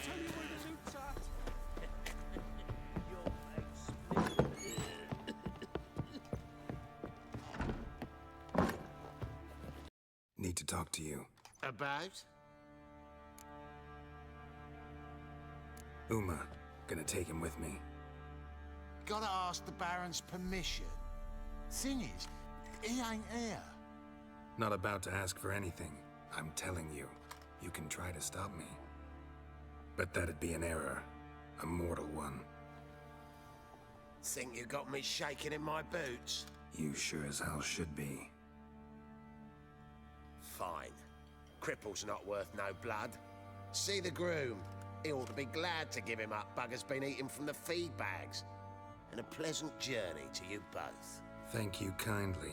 tell you where the suit's at. Need to talk to you. About? Uma. Gonna take him with me. Gotta ask the Baron's permission. Thing is, he ain't here. Not about to ask for anything. I'm telling you. You can try to stop me. But that'd be an error. A mortal one. Think you got me shaking in my boots? You sure as hell should be. Fine. Cripple's not worth no blood. See the groom. He ought to be glad to give him up. Bugger's been eating from the feed bags. And a pleasant journey to you both. Thank you kindly.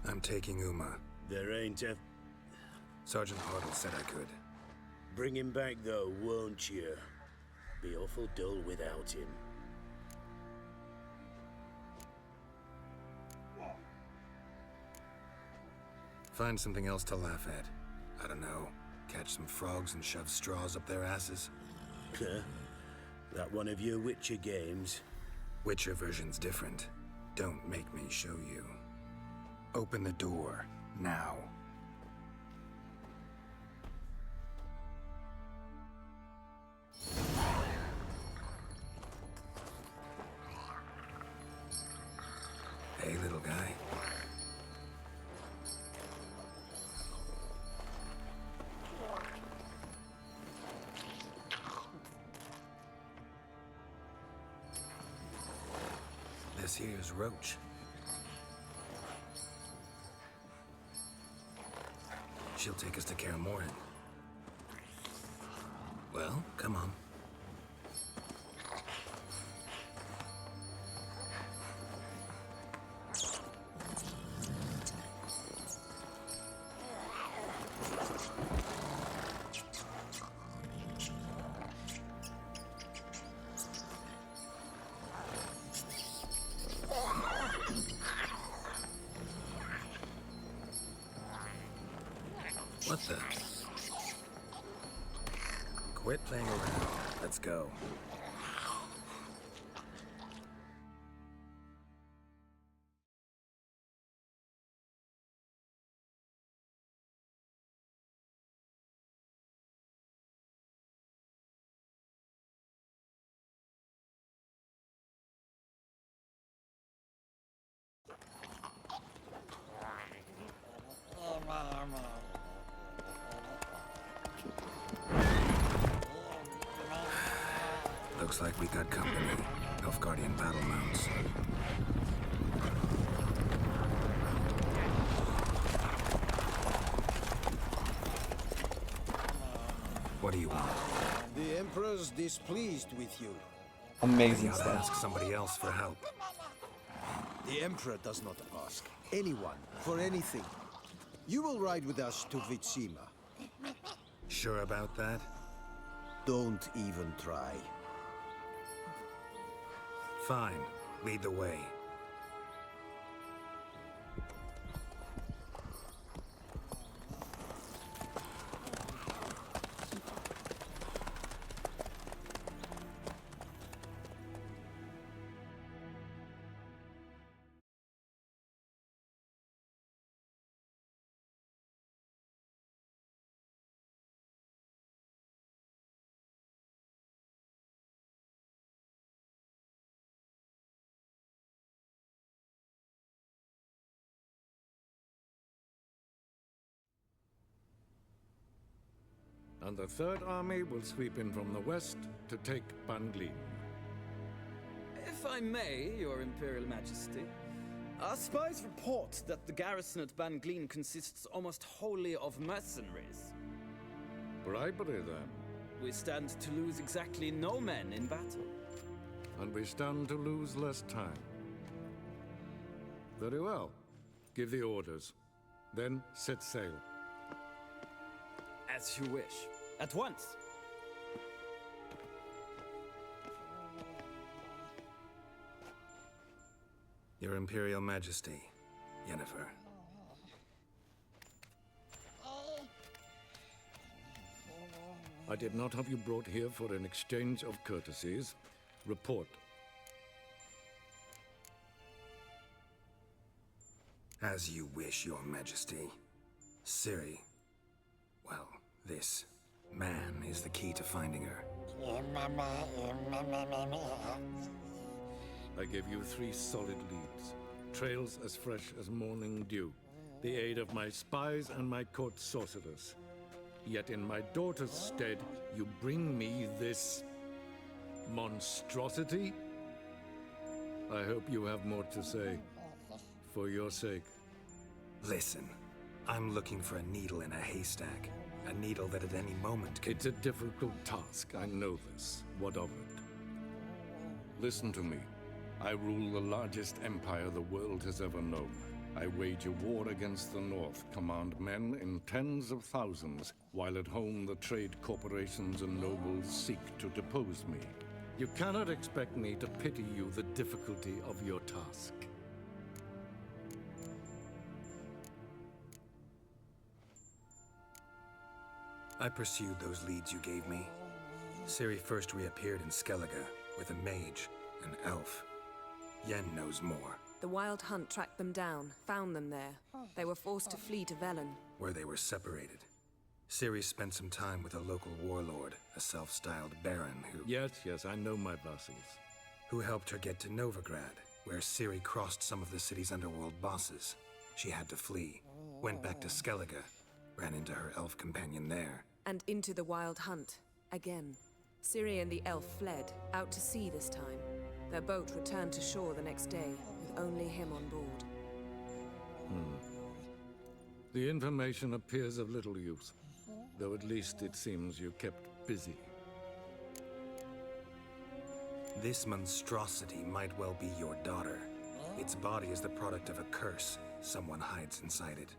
I'm taking Uma. There ain't a... Sergeant Hartle said I could. Bring him back, though, won't you? Be awful dull without him. Find something else to laugh at. I don't know. Catch some frogs and shove straws up their asses. Huh? That one of your Witcher games? Witcher version's different. Don't make me show you. Open the door, now. Hey, little guy. This here's Roach. She'll take us to Kaer Morhen. Well, come on. What the? Quit playing around. Let's go. Looks like we got company. Nilfgaardian battle mounts. What do you want? The Emperor's displeased with you. Amazing I'll stuff. ask somebody else for help. The Emperor does not ask anyone for anything. You will ride with us to Vitsima. Sure about that? Don't even try. Fine. Lead the way. And the Third Army will sweep in from the west to take Banglin. If I may, Your Imperial Majesty, our spies report that the garrison at Banglin consists almost wholly of mercenaries. Bribery, then. We stand to lose exactly no men in battle. And we stand to lose less time. Very well. Give the orders. Then set sail. As you wish. At once. Your Imperial Majesty, Yennefer. I did not have you brought here for an exchange of courtesies. Report. As you wish, Your Majesty. Ciri. Well, this man is the key to finding her. I gave you 3 solid leads. Trails as fresh as morning dew. The aid of my spies and my court sorcerers. Yet in my daughter's stead, you bring me this monstrosity? I hope you have more to say. For your sake. Listen, I'm looking for a needle in a haystack. A needle that at any moment could... It's a difficult task, I know this. What of it? Listen to me. I rule the largest empire the world has ever known. I wage a war against the North, command men in tens of thousands, while at home the trade corporations and nobles seek to depose me. You cannot expect me to pity you the difficulty of your task. I pursued those leads you gave me. Ciri first reappeared in Skellige with a mage, an elf. Yen knows more. The Wild Hunt tracked them down, found them there. They were forced to flee to Velen. Where they were separated. Ciri spent some time with a local warlord, a self-styled baron who... Yes, I know my vassals. Who helped her get to Novigrad, where Ciri crossed some of the city's underworld bosses. She had to flee, went back to Skellige, ran into her elf companion there. And into the Wild Hunt, again. Ciri and the elf fled, out to sea this time. Their boat returned to shore the next day, with only him on board. The information appears of little use, though at least it seems you kept busy. This monstrosity might well be your daughter. Its body is the product of a curse someone hides inside it.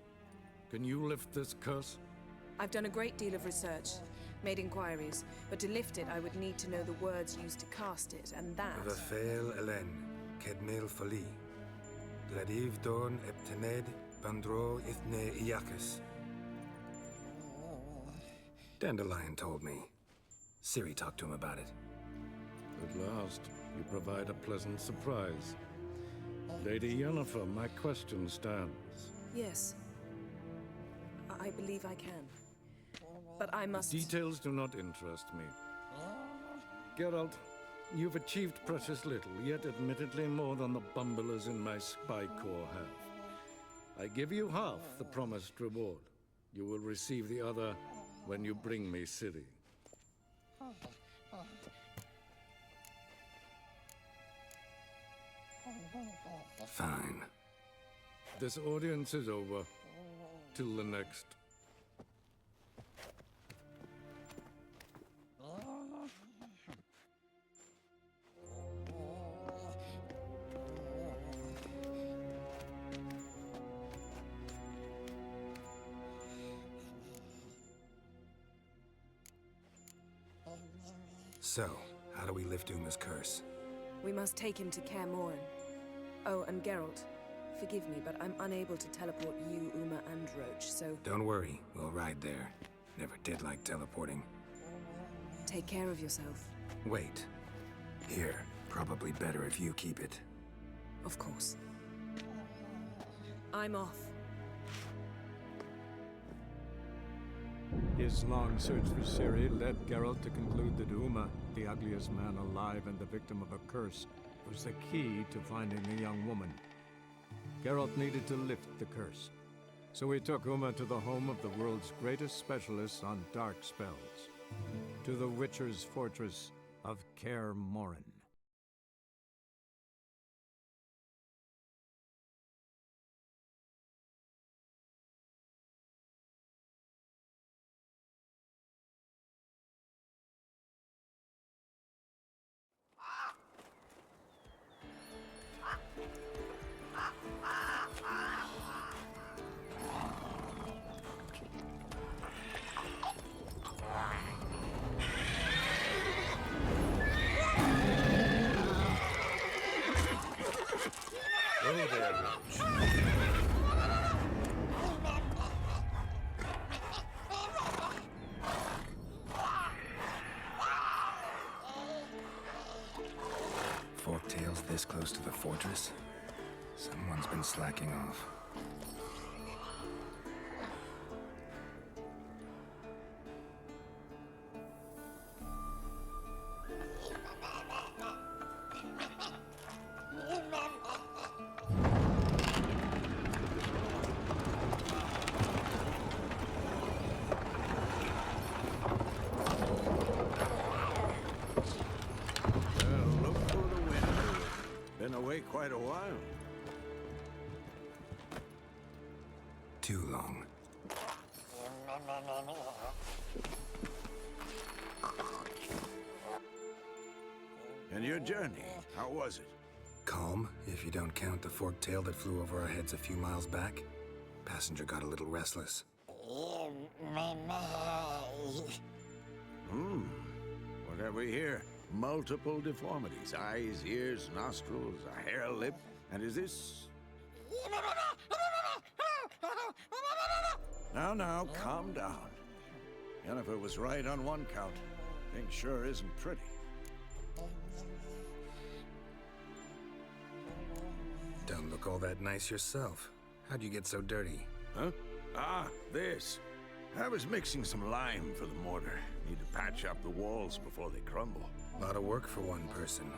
Can you lift this curse? I've done a great deal of research, made inquiries, but to lift it I would need to know the words used to cast it, and that... Vafael Elen, Kedmel Fali, Gladiv Dorn Eptened, Bandro Ithne Iacus. Dandelion told me. Ciri talked to him about it. At last, you provide a pleasant surprise. Lady Yennefer, my question stands. Yes. I believe I can. But I must... Details do not interest me. Geralt, you've achieved precious little, yet admittedly more than the bumblers in my spy corps have. I give you half the promised reward. You will receive the other when you bring me Ciri. Fine. This audience is over. Till the next. So, how do we lift Uma's curse? We must take him to Kaer Morhen. Oh, and Geralt, forgive me, but I'm unable to teleport you, Uma, and Roach, so... Don't worry, we'll ride there. Never did like teleporting. Take care of yourself. Wait. Here, probably better if you keep it. Of course. I'm off. His long search for Ciri led Geralt to conclude that Uma, the ugliest man alive and the victim of a curse, was the key to finding the young woman. Geralt needed to lift the curse, so he took Uma to the home of the world's greatest specialists on dark spells, to the Witcher's fortress of Kaer Morhen. fork-tails this close to the fortress? Someone's been slacking off. Quite a while. Too long. And your journey, how was it? Calm, if you don't count the fork-tail that flew over our heads a few miles back. Passenger got a little restless. What have we here? Multiple deformities. Eyes, ears, nostrils, a hair lip. And is this... Now, calm down. Yennefer was right on one count. Thing sure isn't pretty. Don't look all that nice yourself. How'd you get so dirty? Huh? Ah, this. I was mixing some lime for the mortar. Need to patch up the walls before they crumble. A lot of work for one person.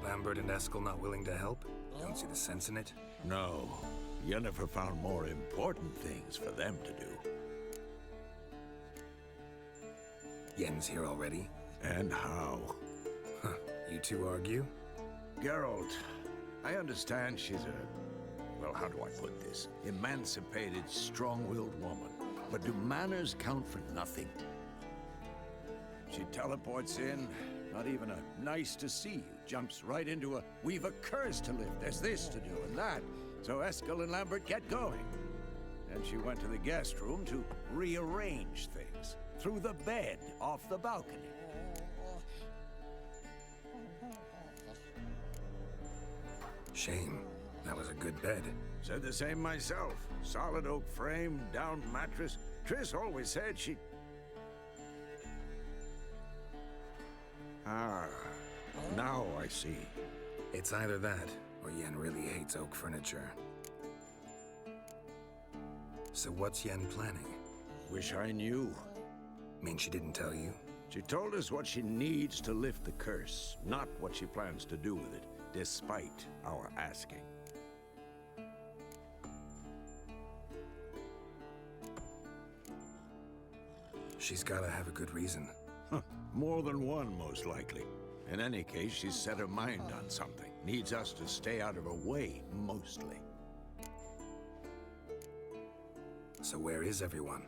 Lampert and Eskel not willing to help? Don't see the sense in it? No. Yennefer found more important things for them to do. Yen's here already? And how? Huh. You two argue? Geralt, I understand she's a... well, how do I put this? Emancipated, strong-willed woman. But do manners count for nothing? She teleports in, not even a nice to see you, jumps right into a we've a curse to lift, there's this to do and that. So Eskel and Lampert get going. Then she went to the guest room to rearrange things. Through the bed, off the balcony. Shame. That was a good bed. Said the same myself. Solid oak frame, down mattress. Triss always said she... Ah, now I see. It's either that, or Yen really hates oak furniture. So what's Yen planning? Wish I knew. Mean she didn't tell you? She told us what she needs to lift the curse, not what she plans to do with it, despite our asking. She's gotta have a good reason. More than one, most likely. In any case, she's set her mind on something. Needs us to stay out of her way, mostly. So where is everyone?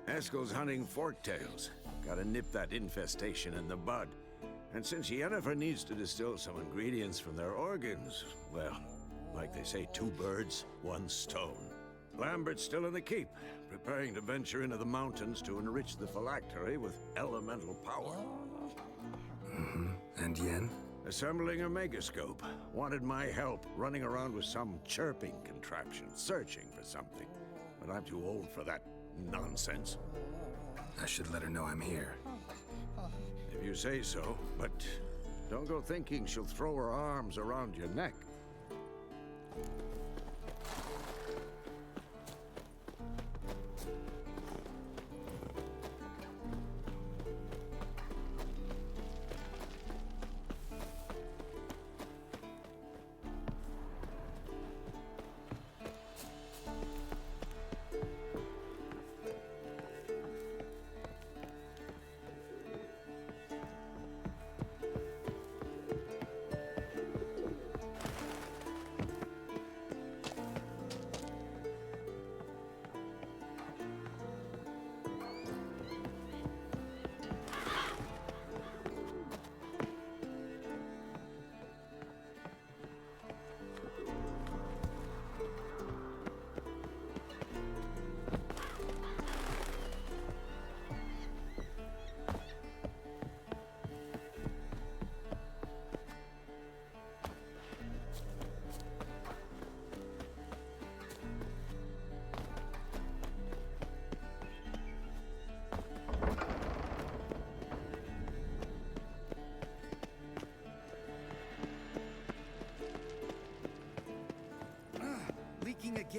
Eskel's hunting forktails. Gotta nip that infestation in the bud. And since Yennefer needs to distill some ingredients from their organs, well, like they say, 2 birds, 1 stone. Lambert's still in the keep, preparing to venture into the mountains to enrich the phylactery with elemental power. And Yen? Assembling a megascope. Wanted my help running around with some chirping contraption, searching for something. But I'm too old for that nonsense. I should let her know I'm here. If you say so, but don't go thinking she'll throw her arms around your neck.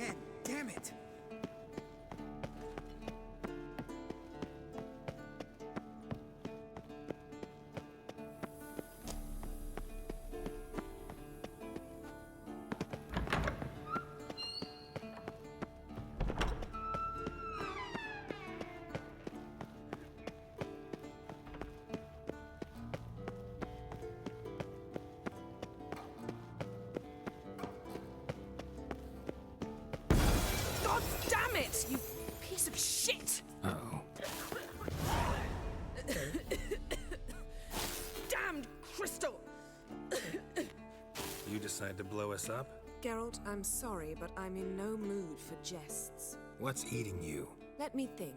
again. Damn it! God damn it, you piece of shit! Uh-oh. Damned crystal! You decide to blow us up? Geralt, I'm sorry, but I'm in no mood for jests. What's eating you? Let me think.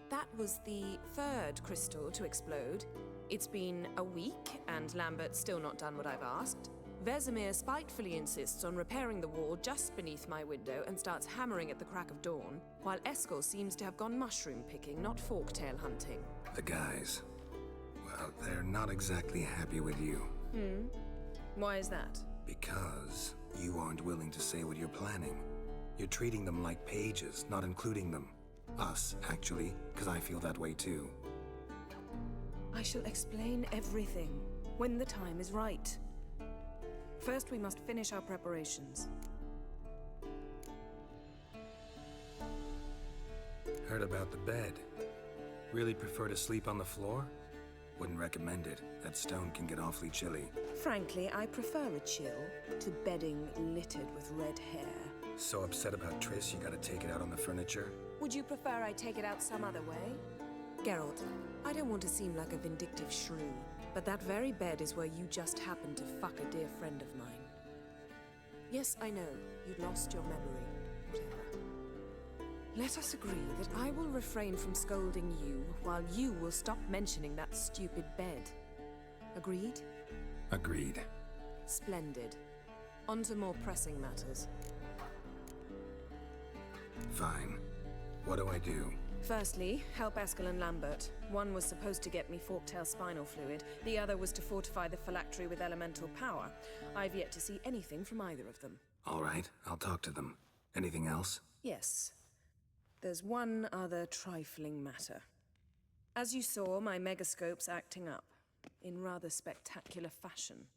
That was the third crystal to explode. It's been a week, and Lambert's still not done what I've asked. Vesemir spitefully insists on repairing the wall just beneath my window and starts hammering at the crack of dawn, while Eskel seems to have gone mushroom picking, not forktail hunting. The guys. Well, they're not exactly happy with you. Why is that? Because you aren't willing to say what you're planning. You're treating them like pages, not including them. Us, actually, because I feel that way too. I shall explain everything when the time is right. First, we must finish our preparations. Heard about the bed. Really prefer to sleep on the floor? Wouldn't recommend it. That stone can get awfully chilly. Frankly, I prefer a chill to bedding littered with red hair. So upset about Triss, you gotta take it out on the furniture? Would you prefer I take it out some other way? Geralt, I don't want to seem like a vindictive shrew, but that very bed is where you just happened to fuck a dear friend of mine. Yes, I know, you'd lost your memory, whatever. Let us agree that I will refrain from scolding you, while you will stop mentioning that stupid bed. Agreed? Agreed. Splendid. On to more pressing matters. Fine. What do I do? Firstly, help Eskel and Lampert. One was supposed to get me forktail spinal fluid, the other was to fortify the phylactery with elemental power. I've yet to see anything from either of them. All right, I'll talk to them. Anything else? Yes. There's one other trifling matter. As you saw, my megascope's acting up, in rather spectacular fashion.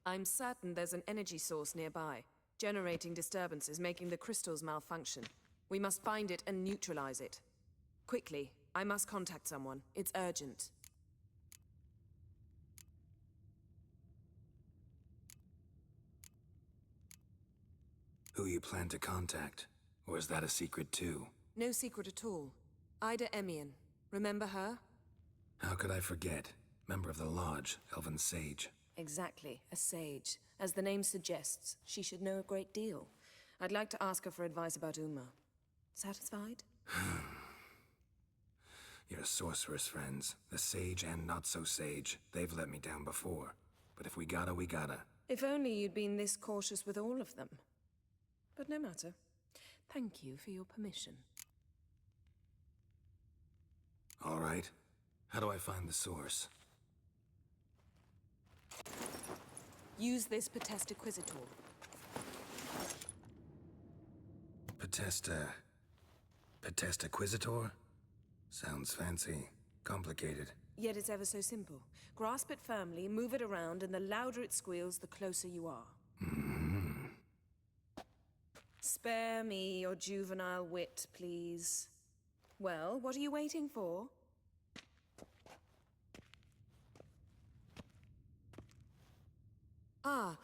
I'm certain there's an energy source nearby, generating disturbances, making the crystals malfunction. We must find it and neutralize it. Quickly, I must contact someone. It's urgent. Who you plan to contact? Or is that a secret too? No secret at all. Ida Emian. Remember her? How could I forget? Member of the Lodge, Elven Sage. Exactly, a sage. As the name suggests, she should know a great deal. I'd like to ask her for advice about Uma. Satisfied? Your sorceress friends, the sage and not-so-sage, they've let me down before. But if we gotta, we gotta. If only you'd been this cautious with all of them. But no matter. Thank you for your permission. All right. How do I find the source? Use this Potesta Quisitor. Potesta Quisitor? Sounds fancy. Complicated. Yet it's ever so simple. Grasp it firmly, move it around, and the louder it squeals, the closer you are. Spare me your juvenile wit, please. Well, what are you waiting for? Ah,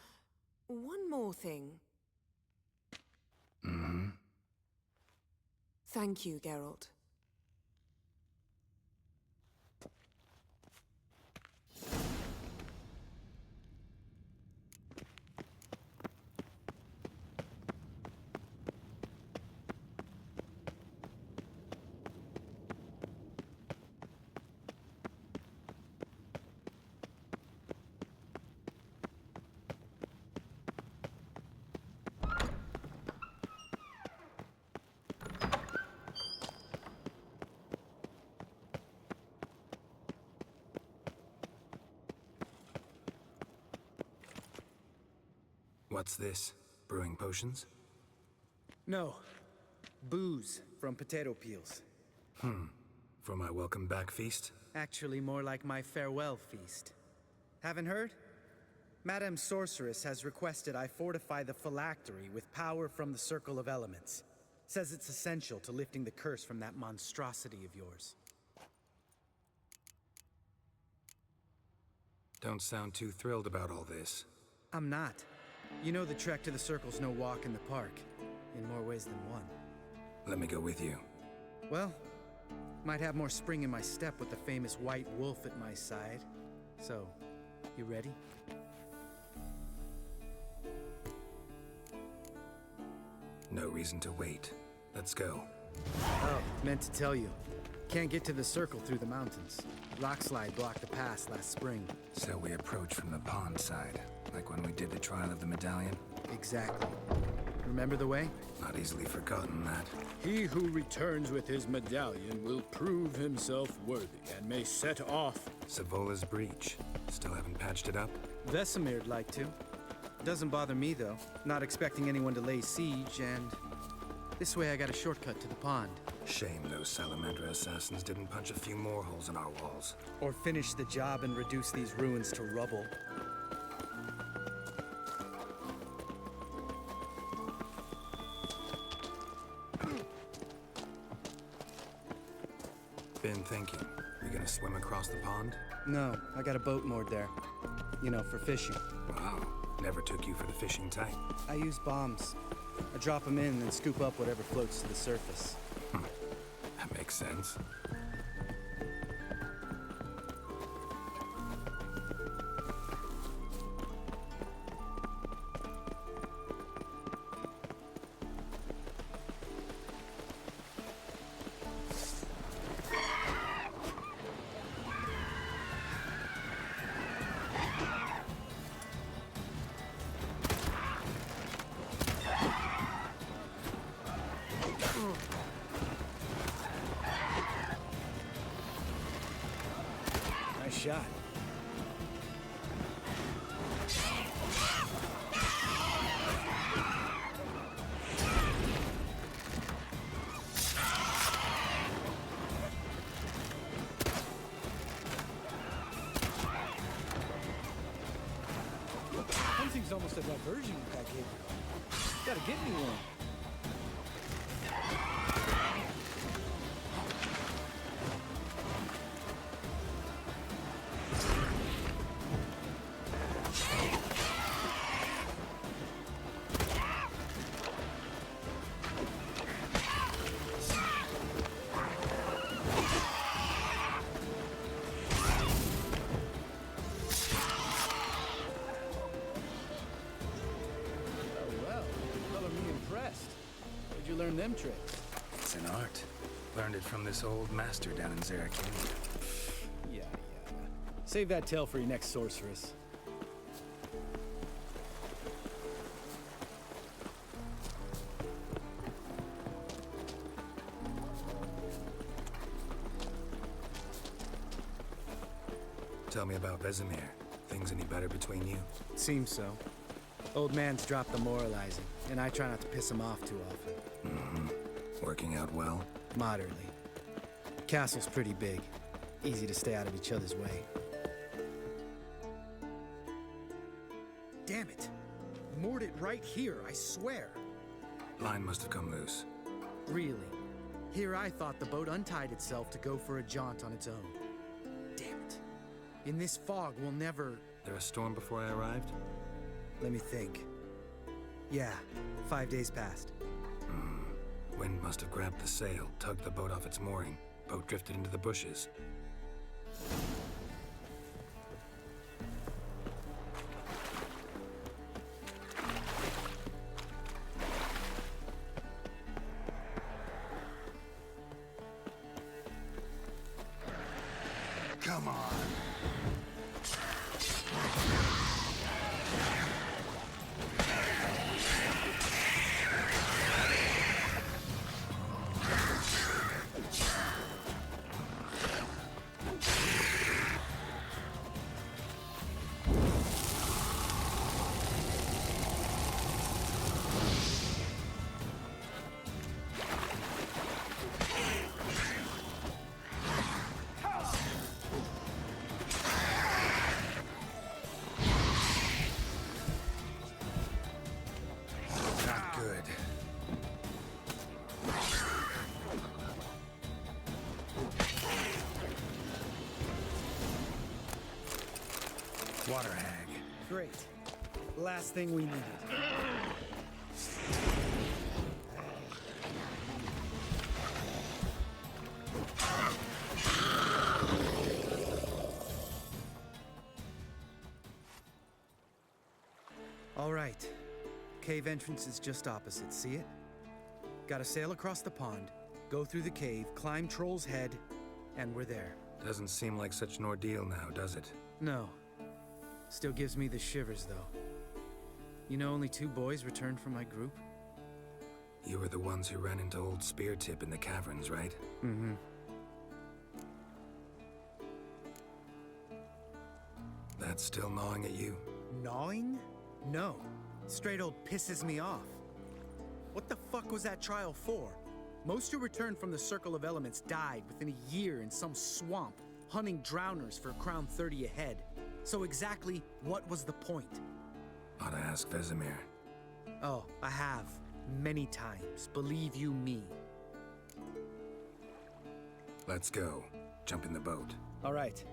one more thing. Thank you, Geralt. What's this? Brewing potions? No, Booze from potato peels. For my welcome back feast? Actually, more like my farewell feast. Haven't heard? Madame Sorceress has requested I fortify the phylactery with power from the Circle of Elements. Says it's essential to lifting the curse from that monstrosity of yours. Don't sound too thrilled about all this. I'm not. You know the trek to the Circle's no walk in the park. In more ways than one. Let me go with you. Well, might have more spring in my step with the famous white wolf at my side. So, you ready? No reason to wait. Let's go. Oh, meant to tell you. Can't get to the Circle through the mountains. Rockslide blocked the pass last spring. So we approach from the pond side, like when we did the trial of the medallion? Exactly. Remember the way? Not easily forgotten, that. He who returns with his medallion will prove himself worthy and may set off. Savola's breach. Still haven't patched it up? Vesemir'd like to. Doesn't bother me, though. Not expecting anyone to lay siege, and... this way I got a shortcut to the pond. Shame those Salamander assassins didn't punch a few more holes in our walls. Or finish the job and reduce these ruins to rubble. Been thinking. We gonna swim across the pond? No, I got a boat moored there. You know, for fishing. Wow. Never took you for the fishing type. I use bombs. I drop them in and then scoop up whatever floats to the surface. That makes sense. Nice shot. Hunting's almost a diversion with that kid. Gotta get me one. Where'd you learn them tricks? It's an art. Learned it from this old master down in Zarakini. Yeah. Save that tale for your next sorceress. Tell me about Vesemir. Things any better between you? Seems so. Old man's dropped the moralizing, and I try not to piss him off too often. Working out well? Moderately. Castle's pretty big. Easy to stay out of each other's way. Damn it! Moored it right here, I swear. Line must have come loose. Really? Here I thought the boat untied itself to go for a jaunt on its own. Damn it. In this fog, we'll never... There a storm before I arrived? Let me think. Yeah, 5 days passed. Wind must have grabbed the sail, tugged the boat off its mooring. Boat drifted into the bushes. Come on. water hag. Great. Last thing we needed. All right. Cave entrance is just opposite, see it? Gotta sail across the pond, go through the cave, climb Troll's Head, and we're there. Doesn't seem like such an ordeal now, does it? No. Still gives me the shivers, though. You know only 2 boys returned from my group? You were the ones who ran into old Speartip in the caverns, right? Mm-hmm. That's still gnawing at you? Gnawing? No. Straight old pisses me off. What the fuck was that trial for? Most who returned from the Circle of Elements died within a year in some swamp, hunting drowners for a crown 30 a head. So exactly what was the point? Ought to ask Vesemir. Oh, I have. Many times. Believe you me. Let's go. Jump in the boat. All right.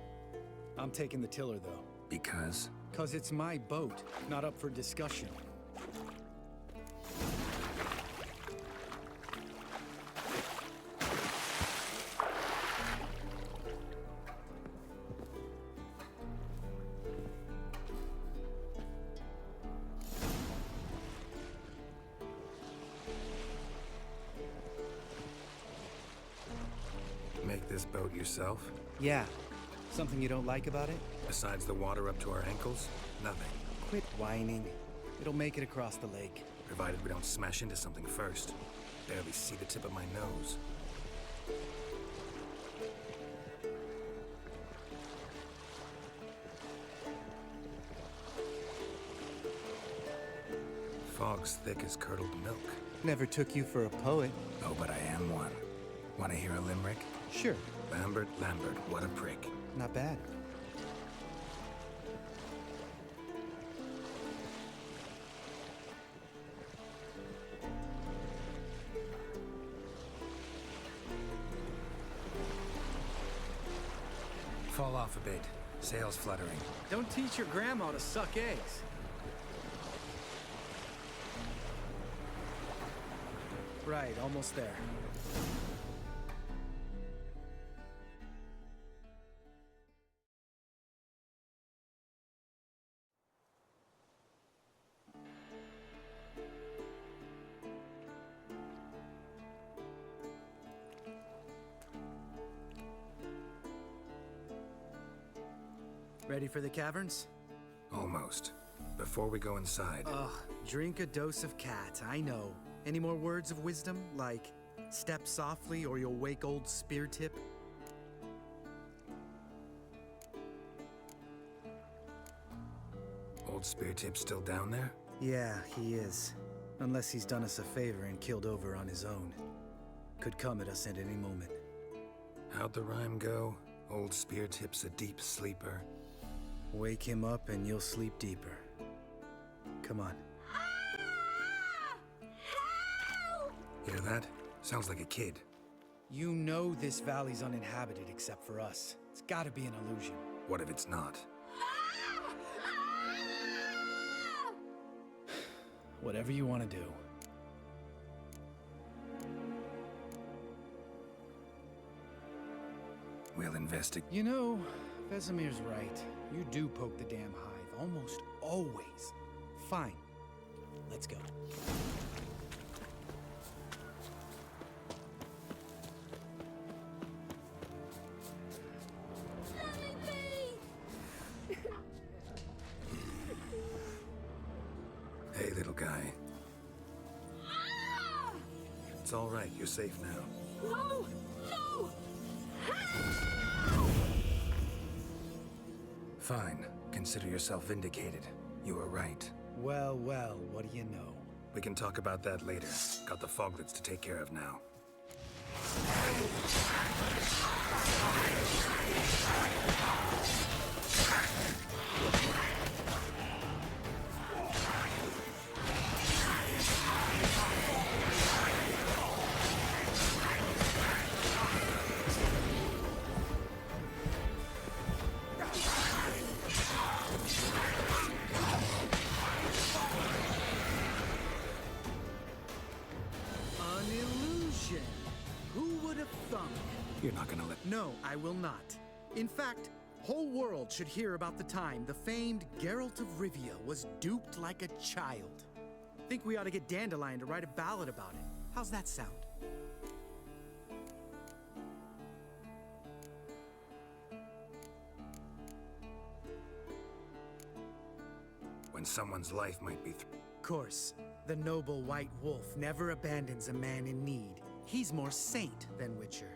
I'm taking the tiller, though. Because? 'Cause it's my boat, not up for discussion. Make this boat yourself? Yeah. Something you don't like about it? Besides the water up to our ankles? Nothing. Quit whining. It'll make it across the lake. Provided we don't smash into something first. Barely see the tip of my nose. Fog's thick as curdled milk. Never took you for a poet. Oh, but I am one. Want to hear a limerick? Sure. Lampert, what a prick. Not bad. Fall off a bit. Sails fluttering. Don't teach your grandma to suck eggs. Right, almost there. Ready for the caverns? Almost. Before we go inside... Ugh, drink a dose of cat, I know. Any more words of wisdom, like, step softly or you'll wake old Speartip? Old Speartip's still down there? Yeah, he is. Unless he's done us a favor and killed over on his own. Could come at us at any moment. How'd the rhyme go? Old Speartip's a deep sleeper. Wake him up and you'll sleep deeper. Come on. Hear that? Sounds like a kid. You know this valley's uninhabited except for us. It's gotta be an illusion. What if it's not? Whatever you want to do. We'll investigate. You know, Vesemir's right. You do poke the damn hive, almost always. Fine. Let's go. Hey, little guy. It's all right. You're safe now. No! No! Fine. Consider yourself vindicated. You were right. Well, well, what do you know? We can talk about that later. Got the foglets to take care of now. You're not gonna let... No, I will not. In fact, whole world should hear about the time the famed Geralt of Rivia was duped like a child. Think we ought to get Dandelion to write a ballad about it. How's that sound? When someone's life might be Of course, the noble white wolf never abandons a man in need. He's more saint than Witcher.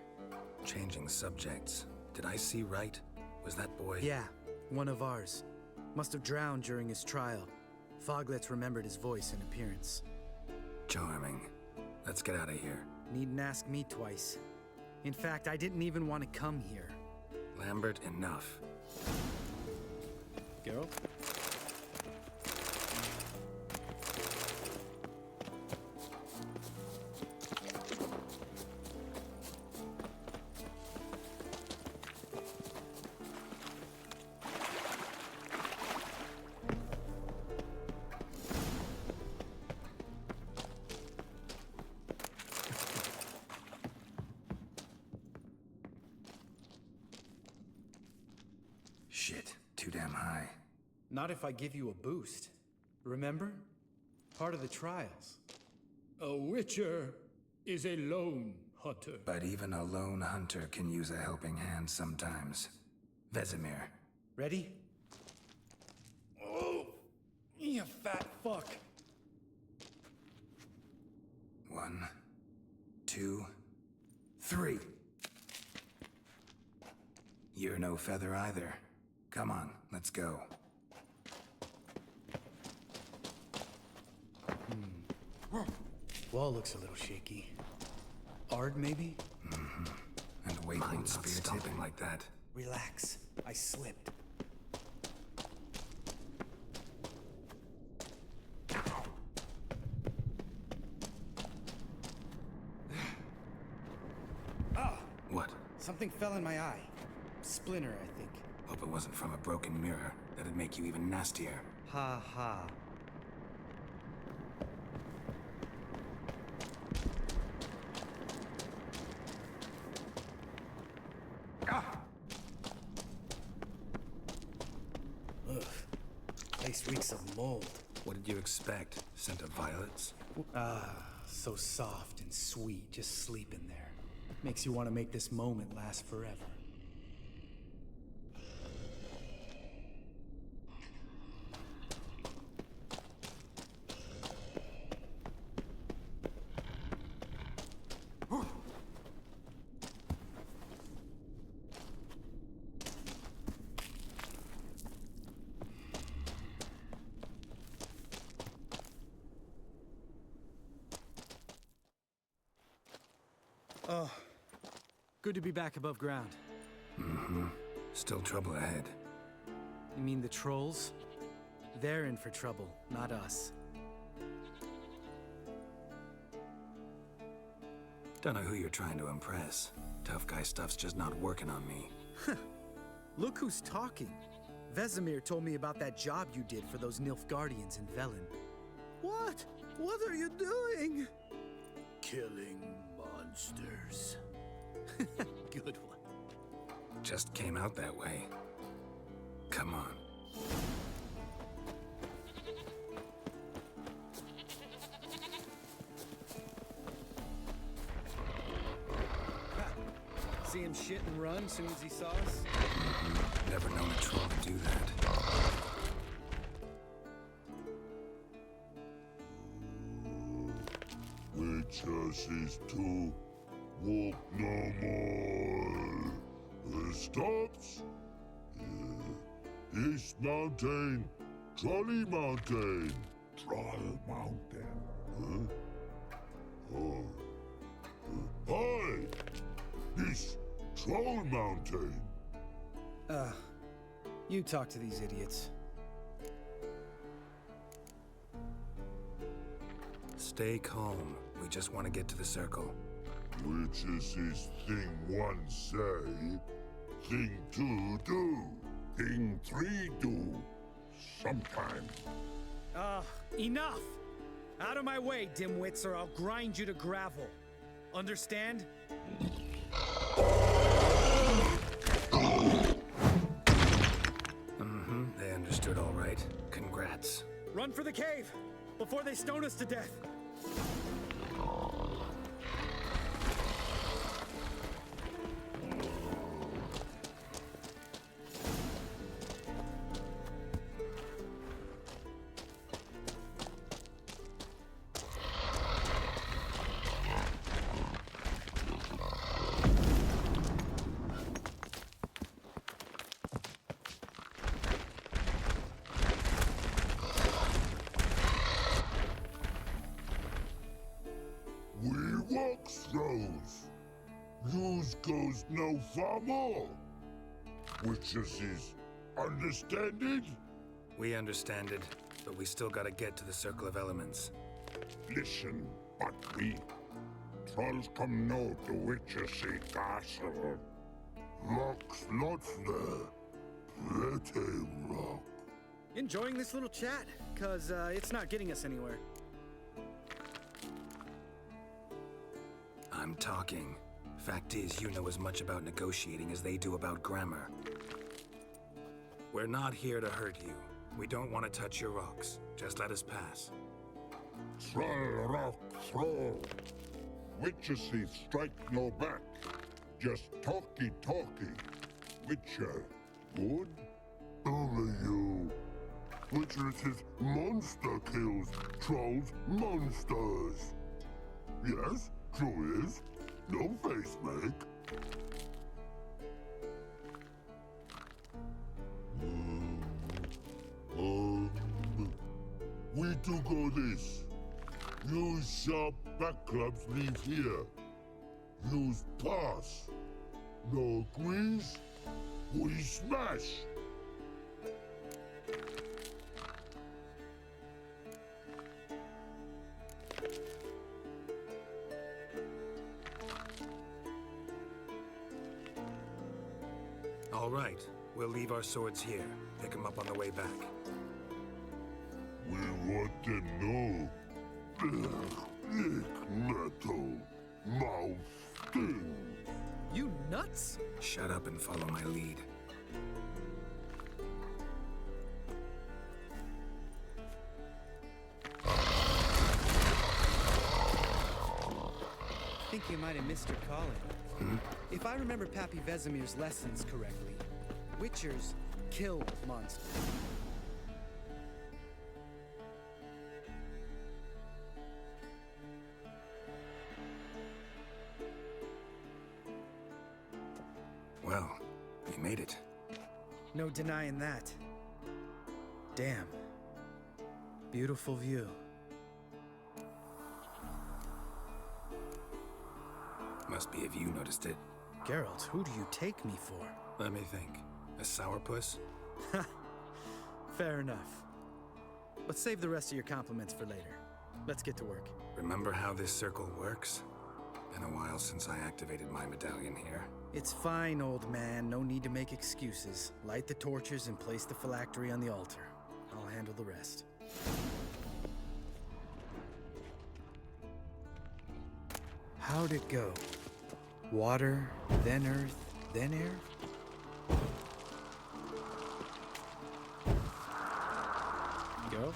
Changing subjects. Did I see right? Was that boy? Yeah, one of ours. Must have drowned during his trial. Foglets remembered his voice and appearance. Charming. Let's get out of here. Needn't ask me twice. In fact, I didn't even want to come here. Lambert, enough. Geralt? Shit, too damn high. Not if I give you a boost. Remember? Part of the trials. A witcher is a lone hunter. But even a lone hunter can use a helping hand sometimes. Vesemir. Ready? Oh, you fat fuck. 1, 2, 3. You're no feather either. Come on, let's go. Wall looks a little shaky. Ard, maybe? And weight won't spear tipping like that. Relax. I slipped. What? Something fell in my eye. Splinter, I think. Hope it wasn't from a broken mirror. That'd make you even nastier. Ha ha. Ugh. Place reeks of mold. What did you expect? Scent of violets? So soft and sweet, just sleep in there. Makes you want to make this moment last forever. Oh, good to be back above ground. Still trouble ahead. You mean the trolls? They're in for trouble, not us. Don't know who you're trying to impress. Tough guy stuff's just not working on me. Look who's talking. Vesemir told me about that job you did for those Nilfgaardians in Velen. What? What are you doing? Killing monsters. Good one. Just came out that way. Come on. See him shit and run soon as he saw us? Never known a troll to do that. Witches is to walk no more. Stops. East Mountain, Trolley Mountain. Troll Mountain. Huh? Oh. Hi! This Troll Mountain. You talk to these idiots. Stay calm. We just want to get to the circle. Witches is thing 1 say, thing 2 do, thing 3 do. Sometimes. Enough! Out of my way, dimwits, or I'll grind you to gravel. Understand? all right. Congrats. Run for the cave! Before they stone us to death! We walk throws. Yous goes no far more. Witches is understand it? We understand it, but we still gotta get to the Circle of Elements. Listen, but we trolls come no to witches see castle. Rocks lots there. Pretty rock. Enjoying this little chat? Cause, it's not getting us anywhere. I'm talking. Fact is, you know as much about negotiating as they do about grammar. We're not here to hurt you. We don't want to touch your rocks. Just let us pass. Troll rock throw. Witches see strike no back. Just talky. Witcher, good? Only you. Witcher is monster kills. Trolls, monsters. Yes, true is. No face make. We do go this. Use sharp back clubs leave here. Use pass. No agrees, we smash. All right, we'll leave our swords here. Pick them up on the way back. We want them know. Lick metal. Mouth stings. You nuts? Shut up and follow my lead. I think you might have missed your calling. If I remember Pappy Vesemir's lessons correctly, Witchers kill monsters. Well, you made it. No denying that. Damn. Beautiful view. Must be if you noticed it. Geralt, who do you take me for? Let me think. A sourpuss? Fair enough. But save the rest of your compliments for later. Let's get to work. Remember how this circle works? Been a while since I activated my medallion here. It's fine, old man. No need to make excuses. Light the torches and place the phylactery on the altar. I'll handle the rest. How'd it go? Water, then earth, then air? Geralt?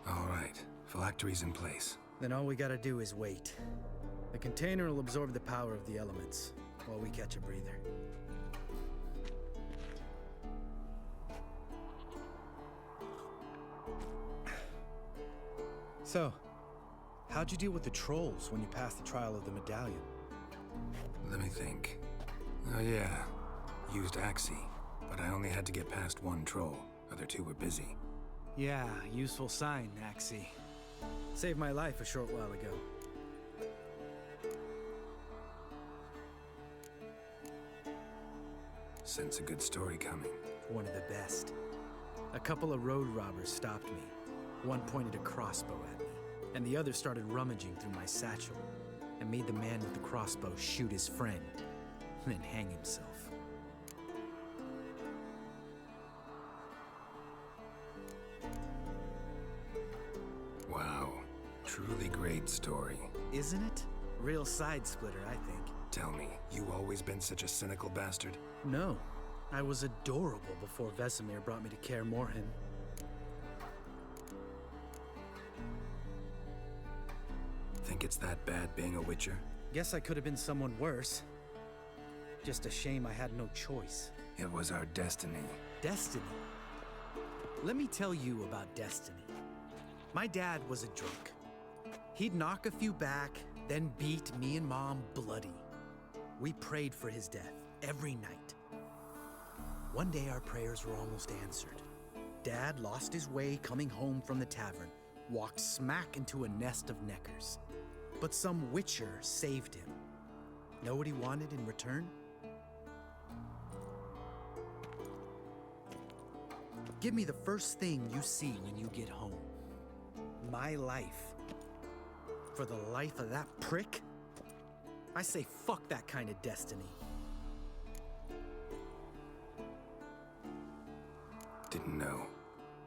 All right, phylactery's in place. Then all we gotta do is wait. The container will absorb the power of the elements, while we catch a breather. So, how'd you deal with the trolls when you passed the trial of the medallion? Let me think. Oh yeah, used Axii, but I only had to get past one troll. Other two were busy. Yeah, useful sign, Axii. Saved my life a short while ago. Sense a good story coming. One of the best. A couple of road robbers stopped me. One pointed a crossbow at me, and the other started rummaging through my satchel, and made the man with the crossbow shoot his friend, and then hang himself. Wow, truly great story. isn't it? Real side splitter, I think. Tell me, you always been such a cynical bastard? No. I was adorable before Vesemir brought me to Kaer Morhen. Think it's that bad being a Witcher? Guess I could have been someone worse. Just a shame I had no choice. It was our destiny. Destiny? Let me tell you about destiny. My dad was a drunk. He'd knock a few back, then beat me and Mom bloody. We prayed for his death every night. One day our prayers were almost answered. Dad lost his way coming home from the tavern, walked smack into a nest of neckers. But some Witcher saved him. Know what he wanted in return? Give me the first thing you see when you get home. My life. For the life of that prick? I say fuck that kind of destiny. Didn't know.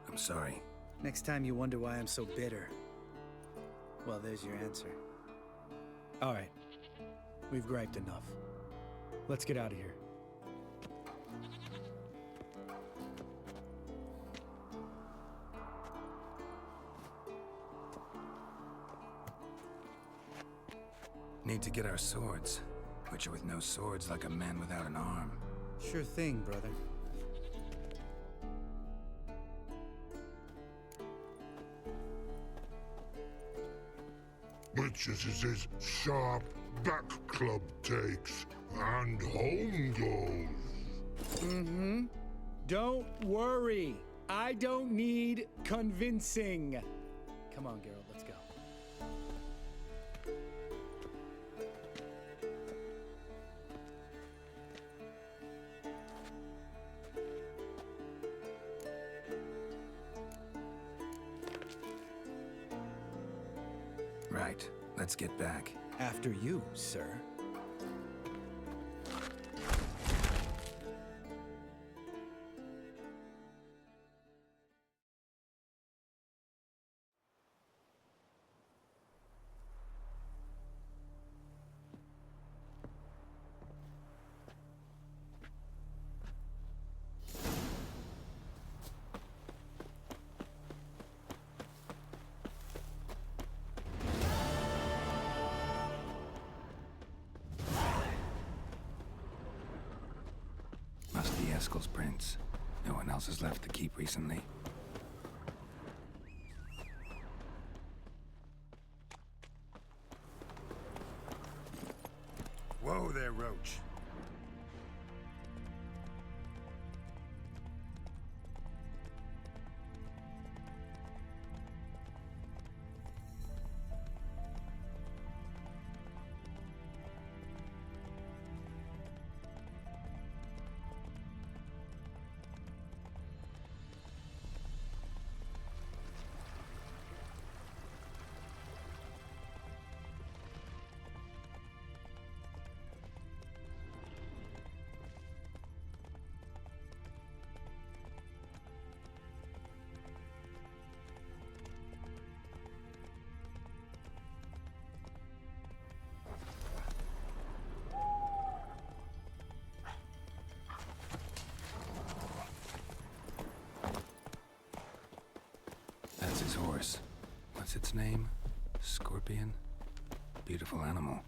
I'm sorry. Next time you wonder why I'm so bitter, well, there's your answer. All right. We've griped enough. Let's get out of here. Need to get our swords. Witcher with no swords like a man without an arm. Sure thing, brother. Witches is his sharp back club takes, and home goes. Mm-hmm. Don't worry. I don't need convincing. Come on, Geralt, let's go. Right. Let's get back. After you, sir. Must be Eskel's prints. No one else has left the keep recently. Whoa there, Roach. That's his horse. What's its name? Scorpion? Beautiful animal.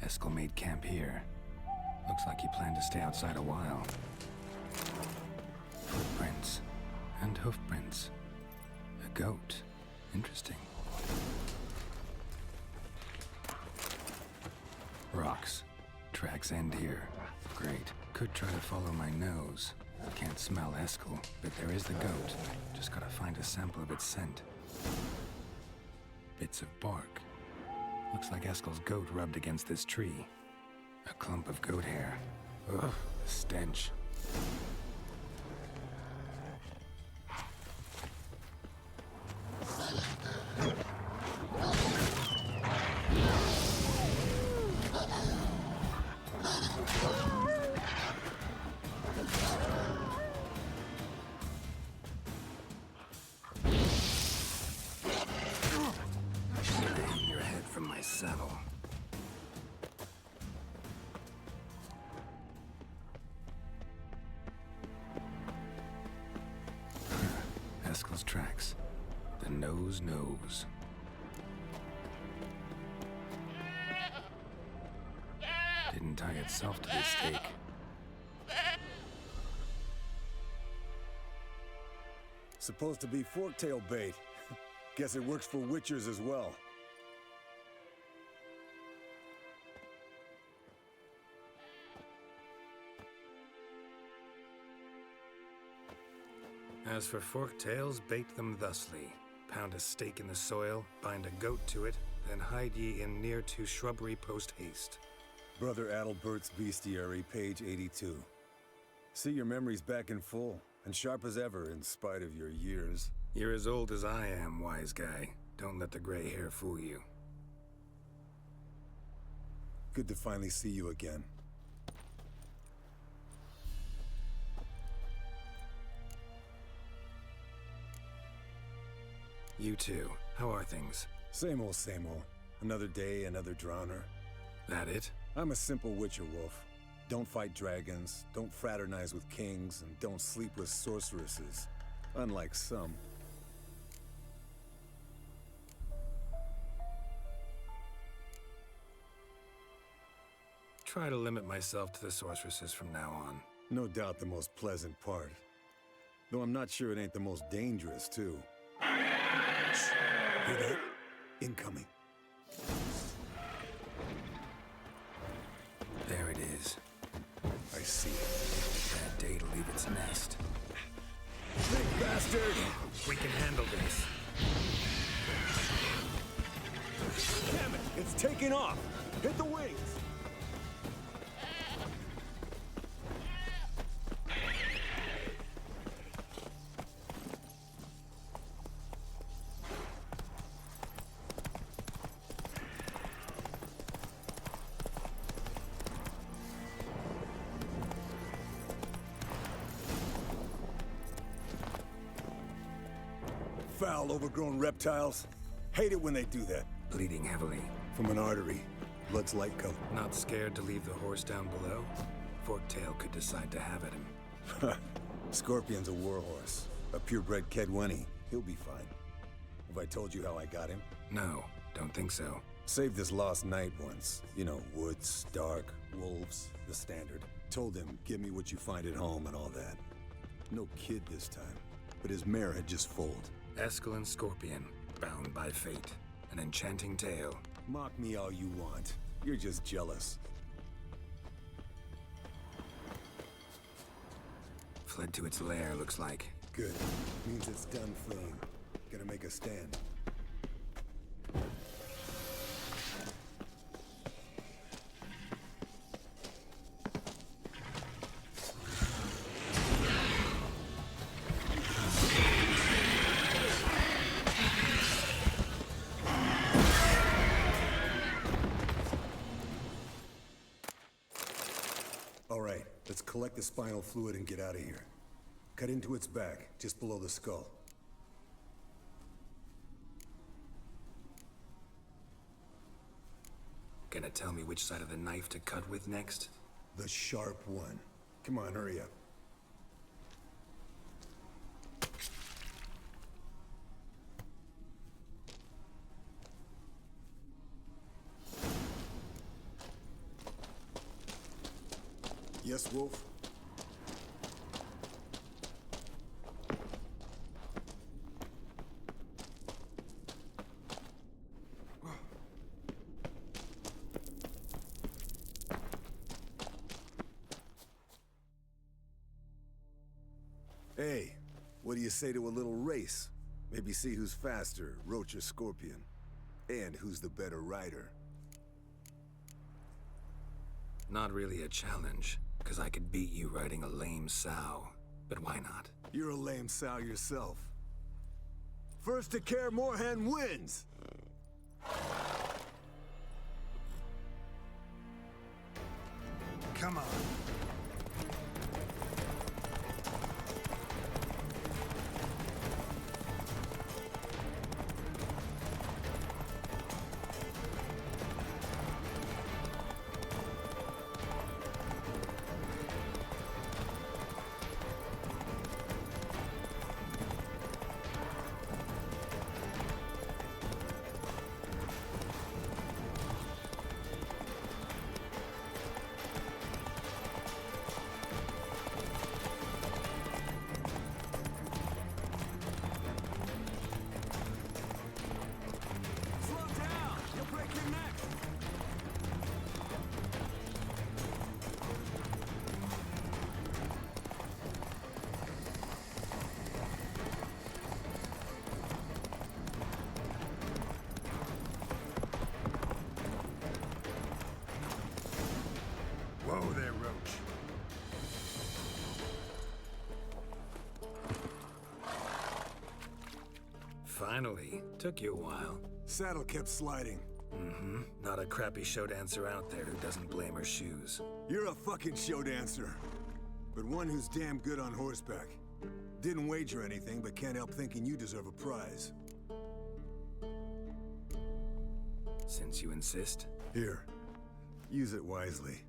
Eskel made camp here. Looks like he planned to stay outside a while. Footprints. And hoofprints. A goat. Interesting. Rocks. Tracks end here. Great. Could try to follow my nose. Can't smell Eskel, but there is the goat. Just gotta find a sample of its scent. Bits of bark. Looks like Eskel's goat rubbed against this tree. A clump of goat hair. Ugh, the stench. saddle. Eskel's tracks. The nose knows. Didn't tie itself to this stake. Supposed to be forktail bait. Guess it works for witchers as well. As for forktails, bait them thusly. Pound a stake in the soil, bind a goat to it, then hide ye in near to shrubbery post haste. Brother Adalbert's Bestiary, page 82. See, your memory's back in full, and sharp as ever in spite of your years. You're as old as I am, wise guy. Don't let the gray hair fool you. Good to finally see you again. You too. How are things? Same old, same old. Another day, another drowner. That it? I'm a simple witcher wolf. Don't fight dragons, don't fraternize with kings, and don't sleep with sorceresses. Unlike some. Try to limit myself to the sorceresses from now on. No doubt the most pleasant part. Though I'm not sure it ain't the most dangerous, too. Hear that? Incoming. There it is. I see it. Bad day to leave its nest. Big bastard! We can handle this. Damn it! It's taking off! Hit the wings! Foul, overgrown reptiles. Hate it when they do that. Bleeding heavily. From an artery. Blood's light color. Not scared to leave the horse down below? Forktail could decide to have at him. Scorpion's a warhorse. A purebred Kedwenny. He'll be fine. Have I told you how I got him? No, don't think so. Saved this lost knight once. You know, woods, dark, wolves, the standard. Told him, give me what you find at home and all that. No kid this time, but his mare had just foaled. Eskel and Scorpion, bound by fate. An enchanting tale. Mock me all you want. You're just jealous. Fled to its lair, looks like. Good. Means it's done fleeing. Gonna make a stand. Collect the spinal fluid and get out of here. Cut into its back, just below the skull. Gonna tell me which side of the knife to cut with next? The sharp one. Come on, hurry up. Yes, Wolf? Hey, what do you say to a little race? Maybe see who's faster, Roach or Scorpion. And who's the better rider. Not really a challenge, because I could beat you riding a lame sow. But why not? You're a lame sow yourself. First to Kaer Morhen wins! Come on. Finally. Took you a while. Saddle kept sliding. Mm-hmm. Not a crappy show dancer out there who doesn't blame her shoes. You're a fucking show dancer. But one who's damn good on horseback. Didn't wager anything, but can't help thinking you deserve a prize. Since you insist. Here. Use it wisely.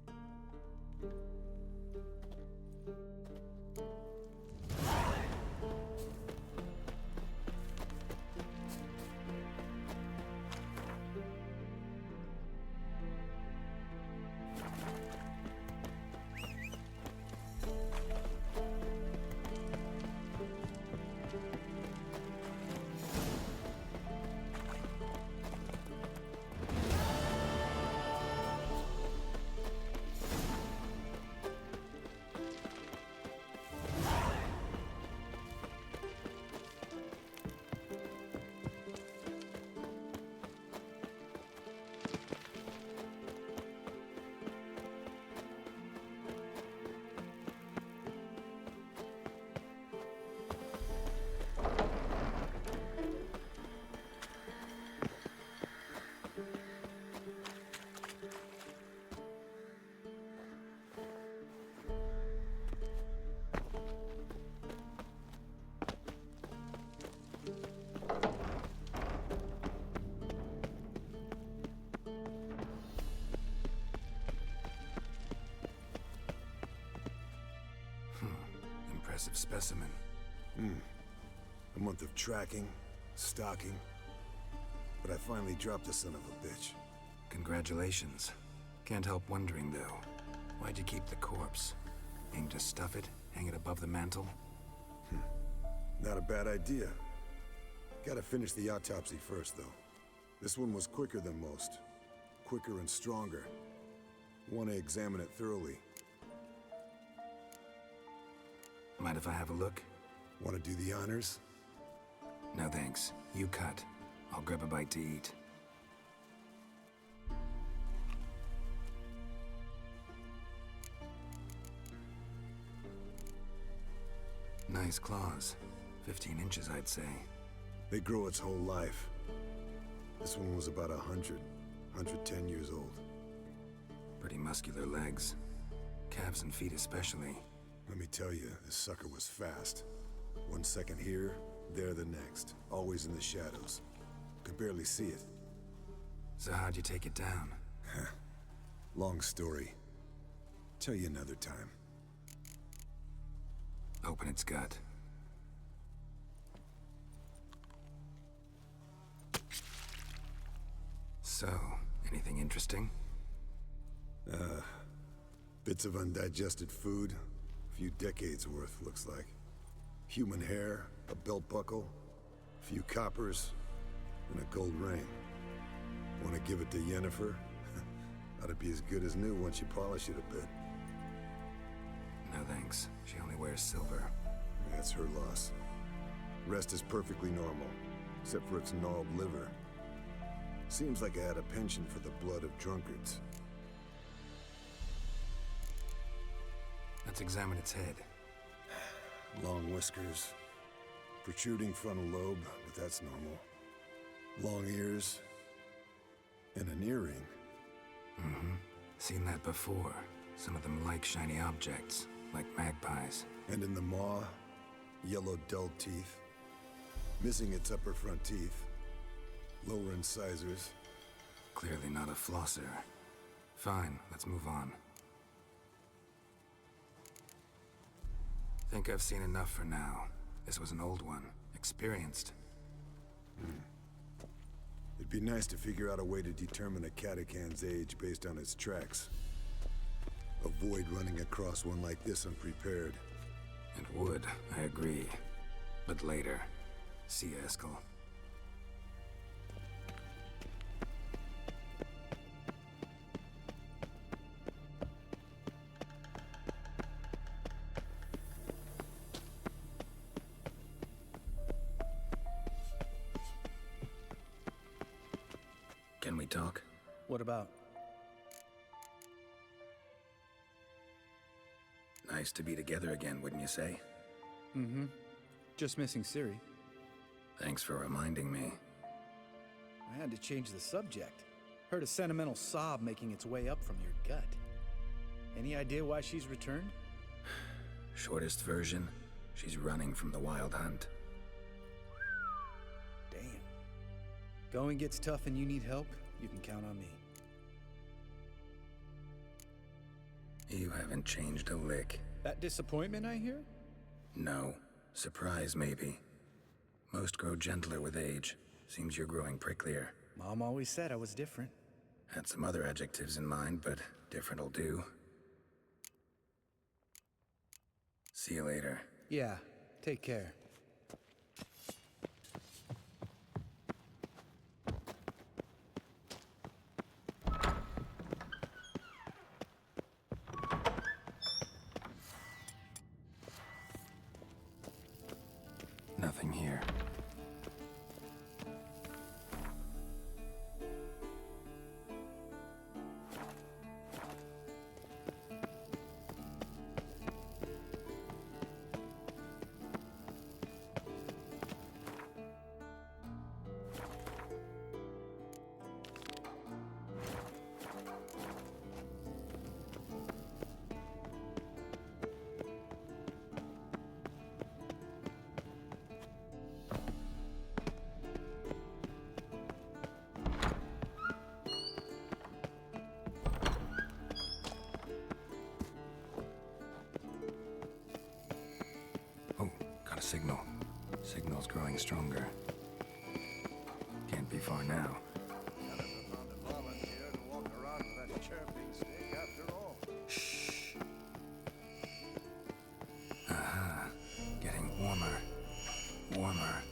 Impressive specimen. A month of tracking, stalking. But I finally dropped the son of a bitch. Congratulations. Can't help wondering, though. Why'd you keep the corpse? Aim to stuff it? Hang it above the mantle? Not a bad idea. Gotta finish the autopsy first, though. This one was quicker than most. Quicker and stronger. Want to examine it thoroughly. Mind if I have a look? Want to do the honors? No thanks. You cut. I'll grab a bite to eat. Nice claws. 15 inches, I'd say. They grow its whole life. This one was about 110 years old. Pretty muscular legs. Calves and feet especially. Let me tell you, this sucker was fast. 1 second here, there the next. Always in the shadows. Could barely see it. So how'd you take it down? Long story. Tell you another time. Open its gut. So, anything interesting? Bits of undigested food. A few decades worth, looks like. Human hair, a belt buckle, a few coppers, and a gold ring. Want to give it to Yennefer? Ought to be as good as new once you polish it a bit. No thanks. She only wears silver. That's her loss. Rest is perfectly normal, except for its gnarled liver. Seems like I had a penchant for the blood of drunkards. Let's examine its head. Long whiskers, protruding frontal lobe, but that's normal. Long ears, and an earring. Mm-hmm. Seen that before. Some of them like shiny objects, like magpies. And in the maw, yellow dull teeth. Missing its upper front teeth. Lower incisors. Clearly not a flosser. Fine, let's move on. Think I've seen enough for now. This was an old one. Experienced. It'd be nice to figure out a way to determine a catacan's age based on its tracks. Avoid running across one like this unprepared. It would, I agree. But later. See you, Eskel. Can we talk? What about? Nice to be together again, wouldn't you say? Mm-hmm. Just missing Ciri. Thanks for reminding me. I had to change the subject. Heard a sentimental sob making its way up from your gut. Any idea why she's returned? Shortest version, she's running from the Wild Hunt. Damn. Going gets tough and you need help, you can count on me. You haven't changed a lick. That disappointment I hear? No. Surprise, maybe. Most grow gentler with age. Seems you're growing pricklier. Mom always said I was different. Had some other adjectives in mind, but different'll do. See you later. Yeah, take care. Nothing here. Got a signal. Signal's growing stronger. Can't be far now. Shh. Aha. Getting warmer. Warmer.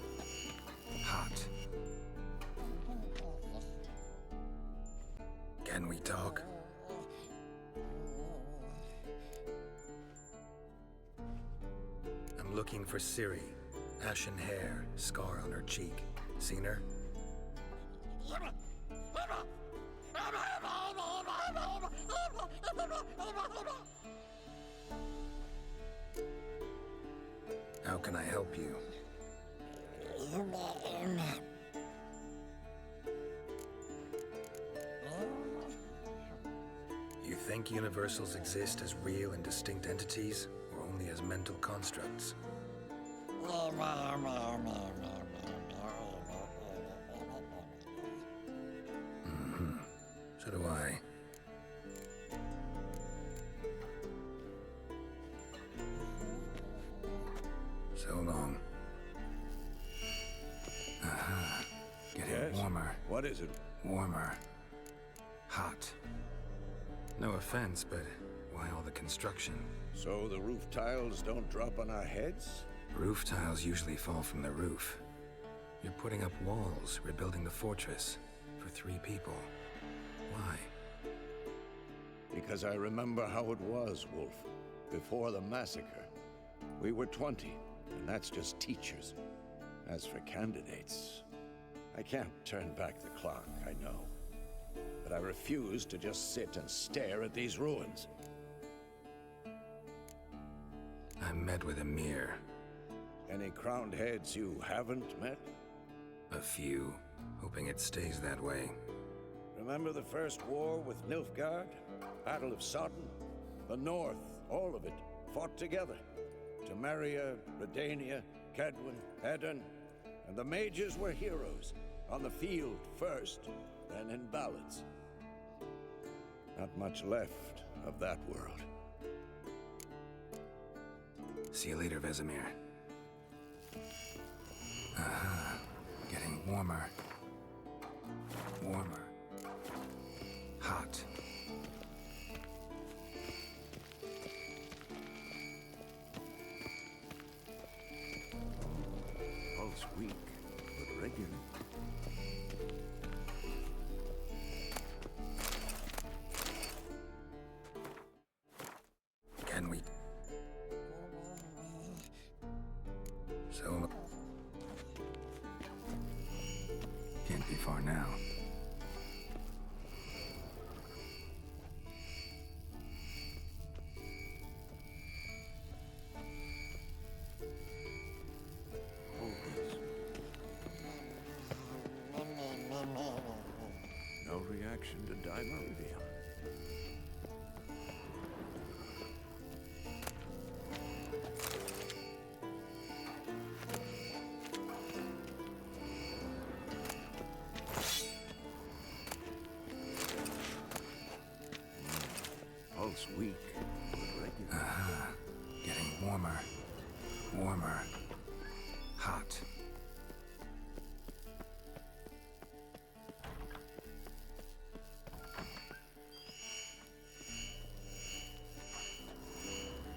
Hot. Can we talk? I'm looking for Ciri. Ashen hair, scar on her cheek. Seen her? How can I help you? You think universals exist as real and distinct entities, or only as mental constructs? Mm-hmm. So do I. So long. Aha. Getting warmer. What is it? Warmer. Hot. No offense, but why all the construction? So the roof tiles don't drop on our heads? Roof tiles usually fall from the roof. You're putting up walls, rebuilding the fortress. For 3 people. Why? Because I remember how it was, Wolf. Before the massacre. We were 20, and that's just teachers. As for candidates, I can't turn back the clock, I know. But I refuse to just sit and stare at these ruins. I met with Emir. Any crowned heads you haven't met? A few. Hoping it stays that way. Remember the first war with Nilfgaard? Battle of Sodden? The North, all of it, fought together. Temeria, Redania, Kedwen, Edirn, and the mages were heroes. On the field first, then in ballads. Not much left of that world. See you later, Vesemir. Aha. Getting warmer. Warmer. Hot. Pulse weak, but regular. Can we? So... Can't be far now. reaction to dimeridium. Pulse weak, but regular. Getting warmer. Warmer. Hot.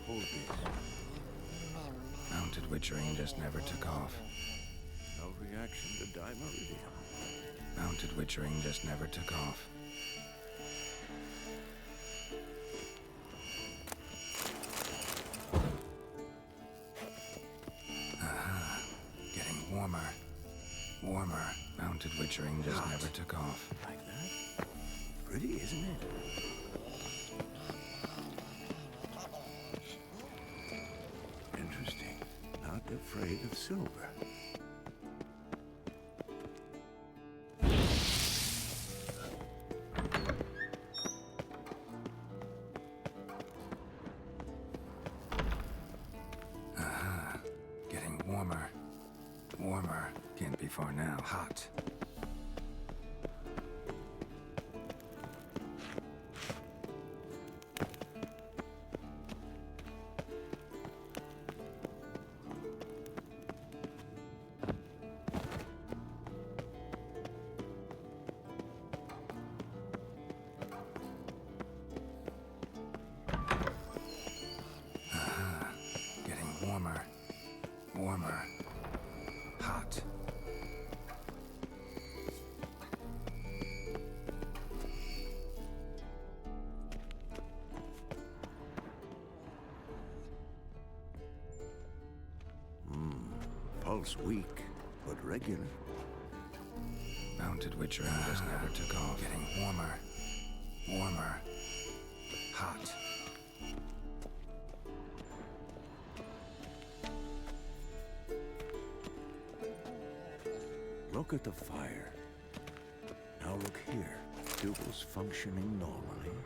Hold this. Mounted witchering just never took off. No reaction to dimeridium. Mounted witchering just never took off. Getting warmer. Warmer. Mounted witchering just never took off. Like that? Pretty, isn't it? Interesting. Not afraid of silver. Getting warmer. Warmer. Can't be far now. Hot. Getting warmer. Warmer. Hot. Pulse weak, but regular. Mounted witchering just never took off. Getting warmer. Warmer. Hot. Look at the fire. Now look here. Dougal's functioning normally.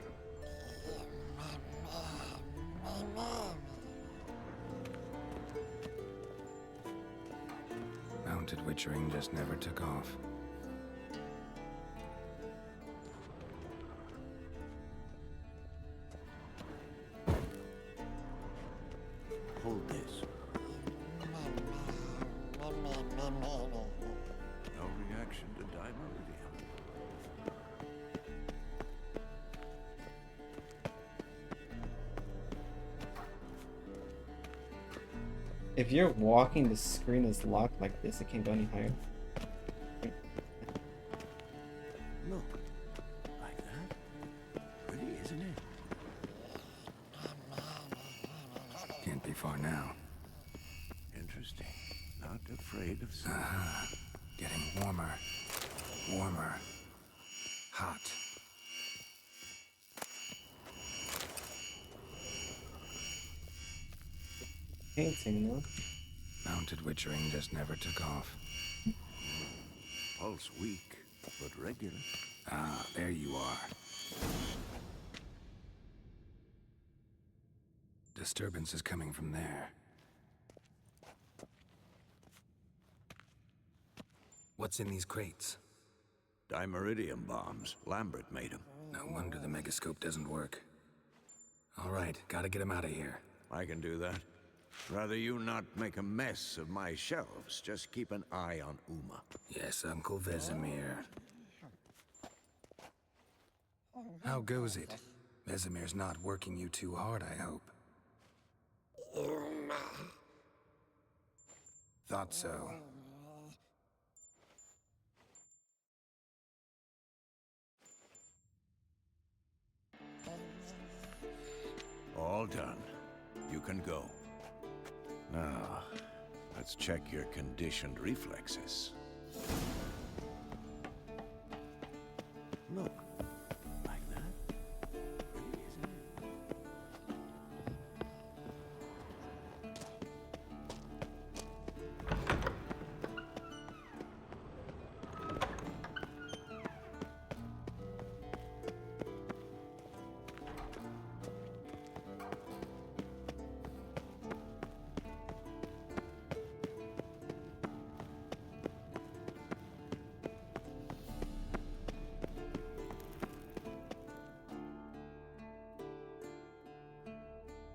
Mounted witchering just never took off. Hold this. No reaction to dimeridium. If you're walking, the screen is locked like this, it can't go any higher. Look. Like that? Pretty, isn't it? Can't be far now. Interesting. Not afraid of silver. Getting warmer. Warmer. Hot. Painting, no? Mounted witchering just never took off. Pulse weak, but regular. Ah, there you are. Disturbance is coming from there. What's in these crates? Dimeridium bombs. Lampert made them. No wonder the megascope doesn't work. All right, gotta get him out of here. I can do that. Rather you not make a mess of my shelves. Just keep an eye on Uma. Yes, Uncle Vesemir. How goes it? Vesemir's not working you too hard, I hope. Thought so. All done. You can go. Now, let's check your conditioned reflexes. Look. Like that? Pretty, isn't it?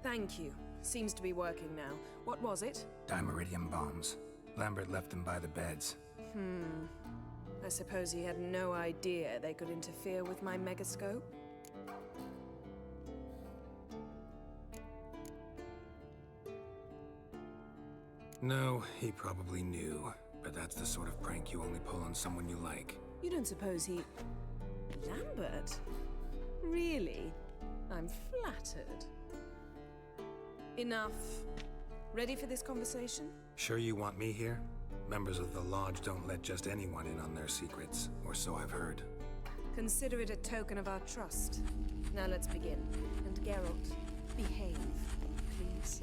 Thank you. Seems to be working now. What was it? Dimeridium bombs. Lampert left them by the beds. I suppose he had no idea they could interfere with my megascope? No, he probably knew. But that's the sort of prank you only pull on someone you like. You don't suppose he... Lampert? Really? I'm flattered. Enough. Ready for this conversation? Sure you want me here? Members of the Lodge don't let just anyone in on their secrets, or so I've heard. Consider it a token of our trust. Now let's begin. And Geralt, behave, please.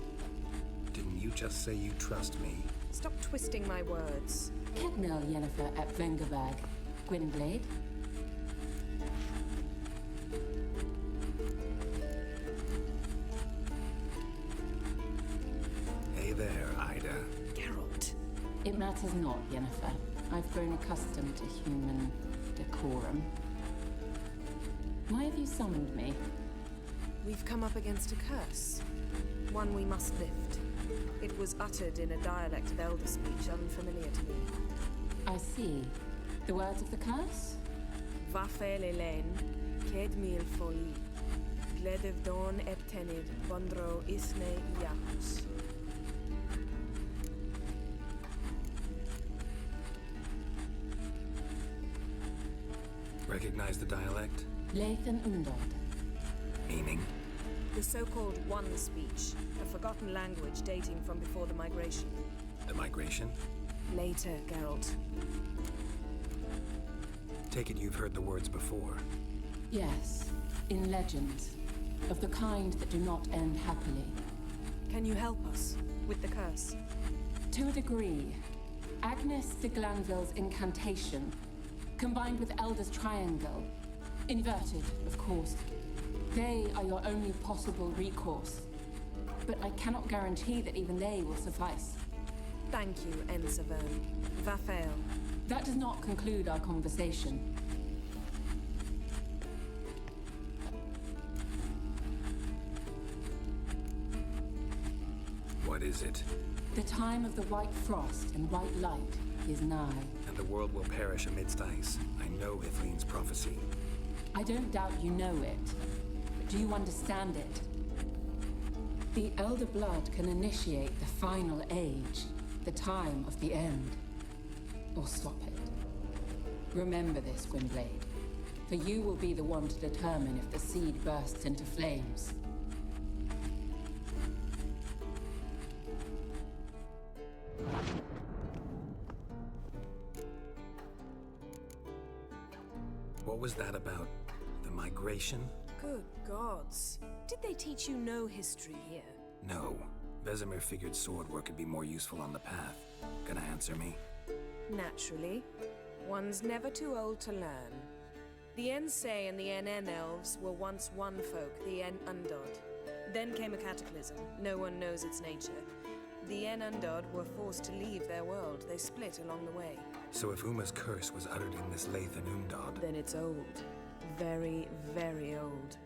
Didn't you just say you trust me? Stop twisting my words. Ketnel Yennefer at Vengerberg. Gwynblade. Hey there, Ida. Geralt. It matters not, Yennefer. I've grown accustomed to human decorum. Why have you summoned me? We've come up against a curse. One we must lift. It was uttered in a dialect of Elder speech unfamiliar to me. I see. The words of the curse? Vafe Lelaine, Ked Mil Foli, Gledev Dawn Eptenid, Bondro Isne Iahus. Recognize the dialect? Lathan Undod. Meaning? The so-called One speech, a forgotten language dating from before the migration. The migration? Later, Geralt. Take it you've heard the words before. Yes, in legends. Of the kind that do not end happily. Can you help us with the curse? To a degree. Agnes de Glanville's incantation, combined with Elder's triangle, inverted, of course. They are your only possible recourse. But I cannot guarantee that even they will suffice. Thank you, Ensavern. Vafael. That does not conclude our conversation. What is it? The time of the white frost and white light is nigh. And the world will perish amidst ice. I know Ithleen's prophecy. I don't doubt you know it. But do you understand it? The Elder Blood can initiate the final age, the time of the end. Or stop it. Remember this, Gwynblade. For you will be the one to determine if the seed bursts into flames. What was that about? The migration? Good gods. Did they teach you no history here? No. Vesemir figured sword work could be more useful on the path. Gonna answer me? Naturally. One's never too old to learn. The Ensei and the NN elves were once one folk, the En Undod. Then came a cataclysm. No one knows its nature. The En Undod were forced to leave their world. They split along the way. So if Uma's curse was uttered in this Lathan Undod... Then it's old. Very, very old.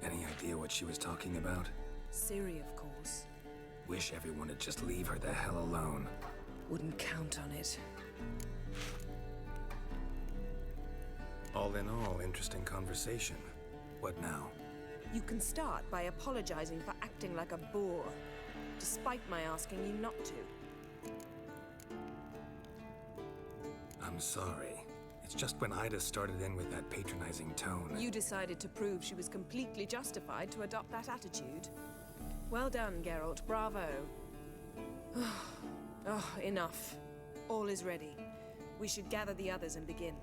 Any idea what she was talking about? Ciri, of course. Wish everyone would just leave her the hell alone. Wouldn't count on it. All in all, interesting conversation. What now? You can start by apologizing for acting like a boor, despite my asking you not to. I'm sorry. It's just when Ida started in with that patronizing tone. You decided to prove she was completely justified to adopt that attitude. Well done, Geralt. Bravo. Oh, enough. All is ready. We should gather the others and begin.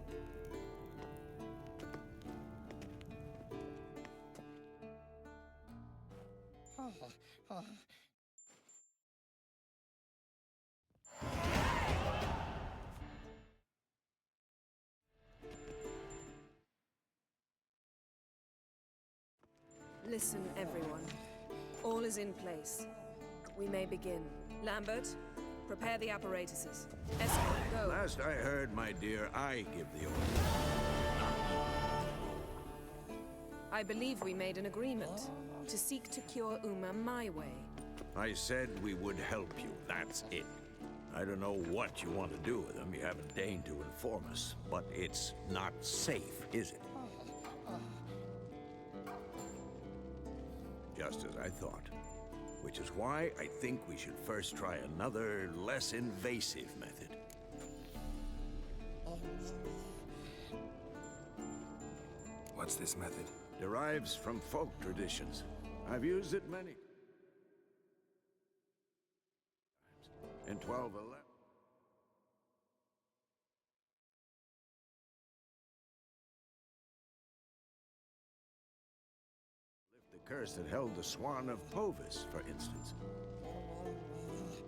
Listen, everyone. All is in place. We may begin. Lambert, prepare the apparatuses. Eskel, go. Last I heard, my dear, I give the order. I believe we made an agreement to seek to cure Uma my way. I said we would help you, that's it. I don't know what you want to do with them. You haven't deigned to inform us. But it's not safe, is it? Just as I thought. Which is why I think we should first try another, less invasive method. What's this method? Derives from folk traditions. I've used it many times. In 1211. Lift the curse that held the Swan of Povis, for instance.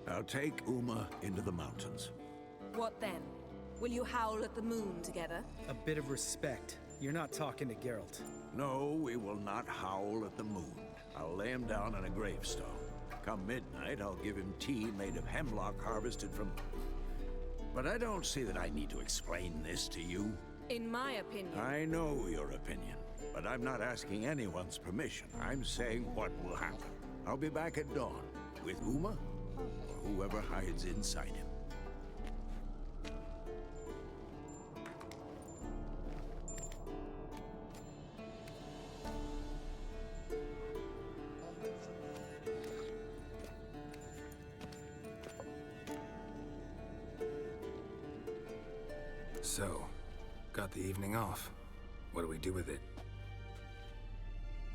I'll take Uma into the mountains. What then? Will you howl at the moon together? A bit of respect. You're not talking to Geralt. No, we will not howl at the moon. I'll lay him down on a gravestone. Come midnight, I'll give him tea made of hemlock harvested from... But I don't see that I need to explain this to you. In my opinion... I know your opinion, but I'm not asking anyone's permission. I'm saying what will happen. I'll be back at dawn, with Uma, or whoever hides inside him. So, got the evening off. What do we do with it?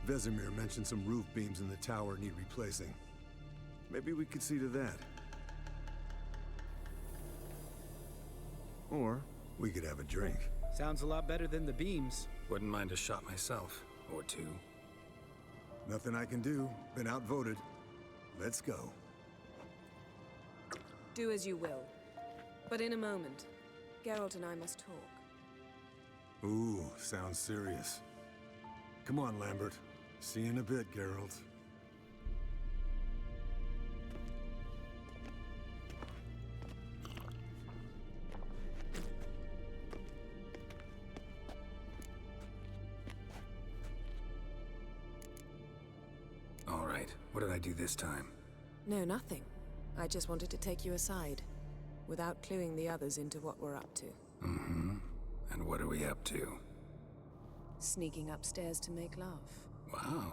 Vesemir mentioned some roof beams in the tower need replacing. Maybe we could see to that. Or we could have a drink. Sounds a lot better than the beams. Wouldn't mind a shot myself. Or two. Nothing I can do. Been outvoted. Let's go. Do as you will. But in a moment, Geralt and I must talk. Ooh, sounds serious. Come on, Lambert. See you in a bit, Geralt. All right, what did I do this time? No, nothing. I just wanted to take you aside, without cluing the others into what we're up to. Mm-hmm. And what are we up to? Sneaking upstairs to make love. Wow,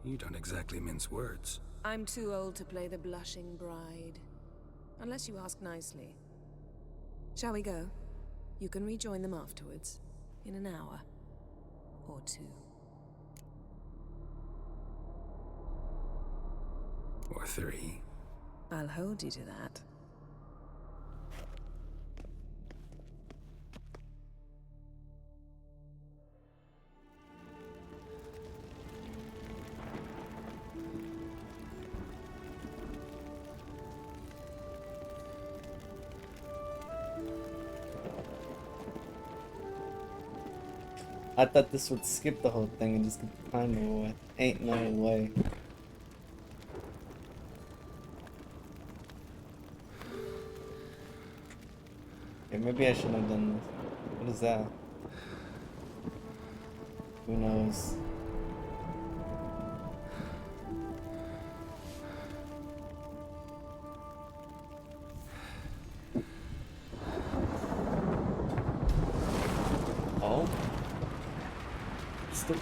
you don't exactly mince words. I'm too old to play the blushing bride. Unless you ask nicely. Shall we go? You can rejoin them afterwards. In an hour. Or two. Or three. I'll hold you to that. I thought this would skip the whole thing and just get the timer away. Ain't no way. Okay, maybe I shouldn't have done this. What is that? Who knows? Oh? Still.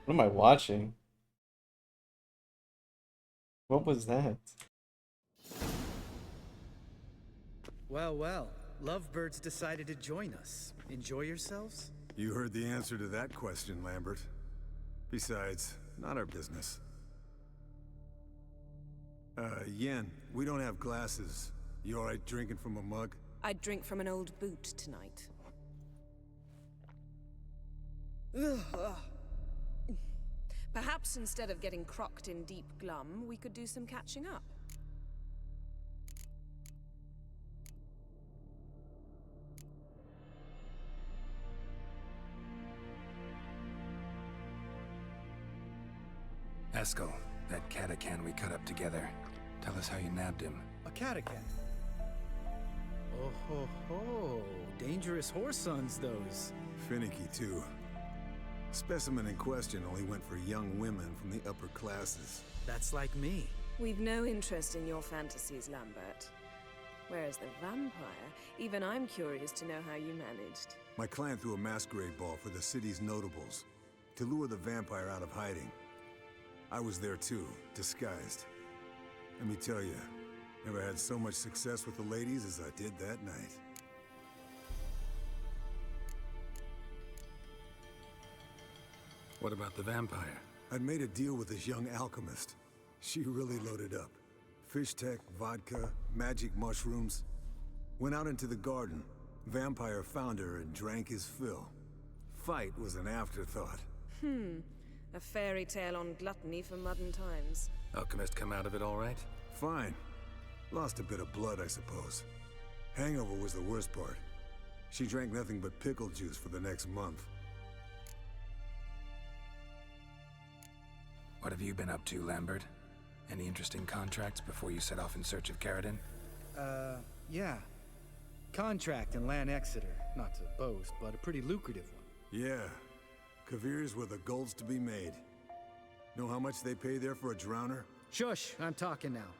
What am I watching? What was that? Well, well. lovebirds decided to join us. Enjoy yourselves? You heard the answer to that question, Lambert. Besides, not our business. Yen, we don't have glasses. You alright drinking from a mug? I'd drink from an old boot tonight. Perhaps instead of getting crocked in deep glum, we could do some catching up. Eskel, that catacan we cut up together. Tell us how you nabbed him. A catacan? Oh ho ho! Dangerous whoresons, those. Finicky, too. Specimen in question only went for young women from the upper classes. That's like me. We've no interest in your fantasies, Lampert. Whereas the vampire, even I'm curious to know how you managed. My client threw a masquerade ball for the city's notables, to lure the vampire out of hiding. I was there too, disguised. Let me tell you, never had so much success with the ladies as I did that night. What about the vampire? I'd made a deal with this young alchemist. She really loaded up. Fish tech, vodka, magic mushrooms. Went out into the garden. Vampire found her and drank his fill. Fight was an afterthought. A fairy tale on gluttony for modern times. Alchemist come out of it all right? Fine. Lost a bit of blood, I suppose. Hangover was the worst part. She drank nothing but pickle juice for the next month. What have you been up to, Lambert? Any interesting contracts before you set off in search of Kaer? Yeah. Contract in Lan Exeter. Not to boast, but a pretty lucrative one. Yeah. Kavir's where the gold's to be made. Know how much they pay there for a drowner? Shush, I'm talking now.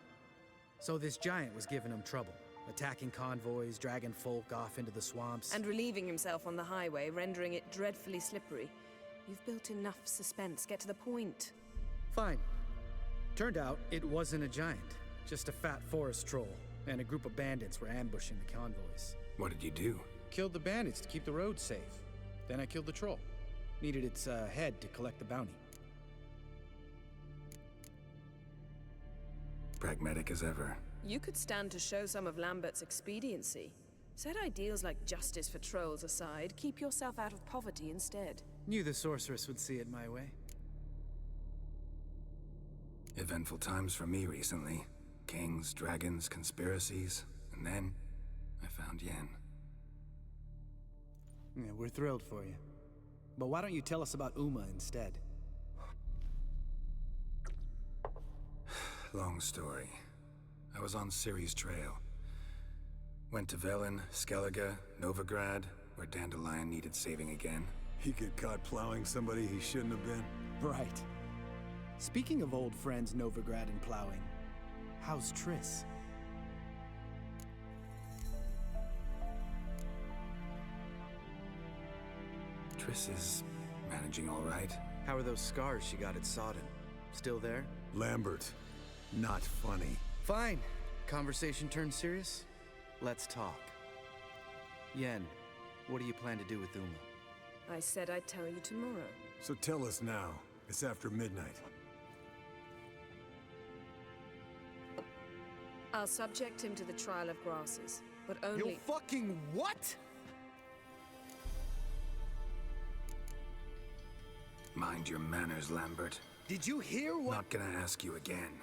So this giant was giving him trouble. Attacking convoys, dragging folk off into the swamps. And relieving himself on the highway, rendering it dreadfully slippery. You've built enough suspense. Get to the point. Fine. Turned out it wasn't a giant. Just a fat forest troll. And a group of bandits were ambushing the convoys. What did you do? Killed the bandits to keep the road safe. Then I killed the troll. Needed its head to collect the bounty. Pragmatic as ever. You could stand to show some of Lambert's expediency. Set ideals like justice for trolls aside, keep yourself out of poverty instead. Knew the sorceress would see it my way. Eventful times for me recently. Kings, dragons, conspiracies, and then I found Yen. Yeah, we're thrilled for you. But why don't you tell us about Uma instead? Long story. I was on Ciri's trail. Went to Velen, Skellige, Novigrad, where Dandelion needed saving again. He get caught plowing somebody he shouldn't have been. Right. Speaking of old friends Novigrad and plowing, how's Triss? Triss is managing all right. How are those scars she got at Sodden? Still there? Lambert, not funny. Fine. Conversation turned serious? Let's talk. Yen, what do you plan to do with Uma? I said I'd tell you tomorrow. So tell us now. It's after midnight. I'll subject him to the trial of grasses, but only— You fucking what?! Mind your manners, Lambert. Did you hear what— Not gonna ask you again.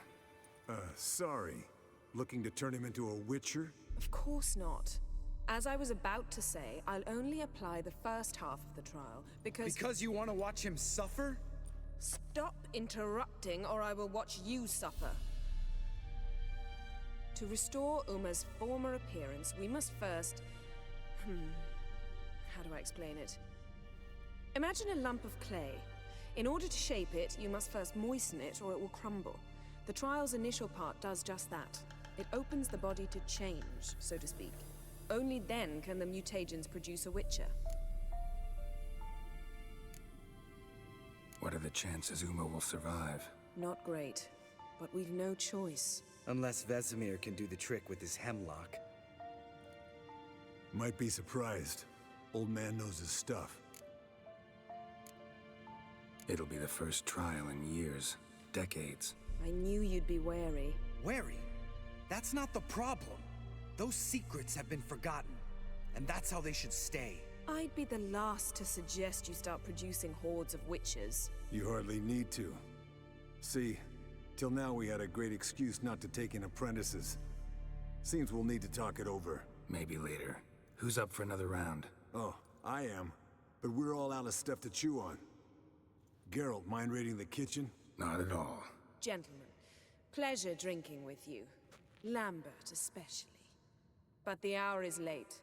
Sorry. Looking to turn him into a witcher? Of course not. As I was about to say, I'll only apply the first half of the trial, because— Because you want to watch him suffer? Stop interrupting, or I will watch you suffer. To restore Uma's former appearance, we must first— how do I explain it? Imagine a lump of clay. In order to shape it, you must first moisten it, or it will crumble. The trial's initial part does just that. It opens the body to change, so to speak. Only then can the mutagens produce a witcher. What are the chances Uma will survive? Not great, but we've no choice. Unless Vesemir can do the trick with his hemlock. Might be surprised. Old man knows his stuff. It'll be the first trial in years, decades. I knew you'd be wary. Wary? That's not the problem. Those secrets have been forgotten, and that's how they should stay. I'd be the last to suggest you start producing hordes of witches. You hardly need to. See, till now we had a great excuse not to take in apprentices. Seems we'll need to talk it over. Maybe later. Who's up for another round? Oh, I am. But we're all out of stuff to chew on. Geralt, mind raiding the kitchen? Not at all. Gentlemen, pleasure drinking with you. Lambert especially. But the hour is late.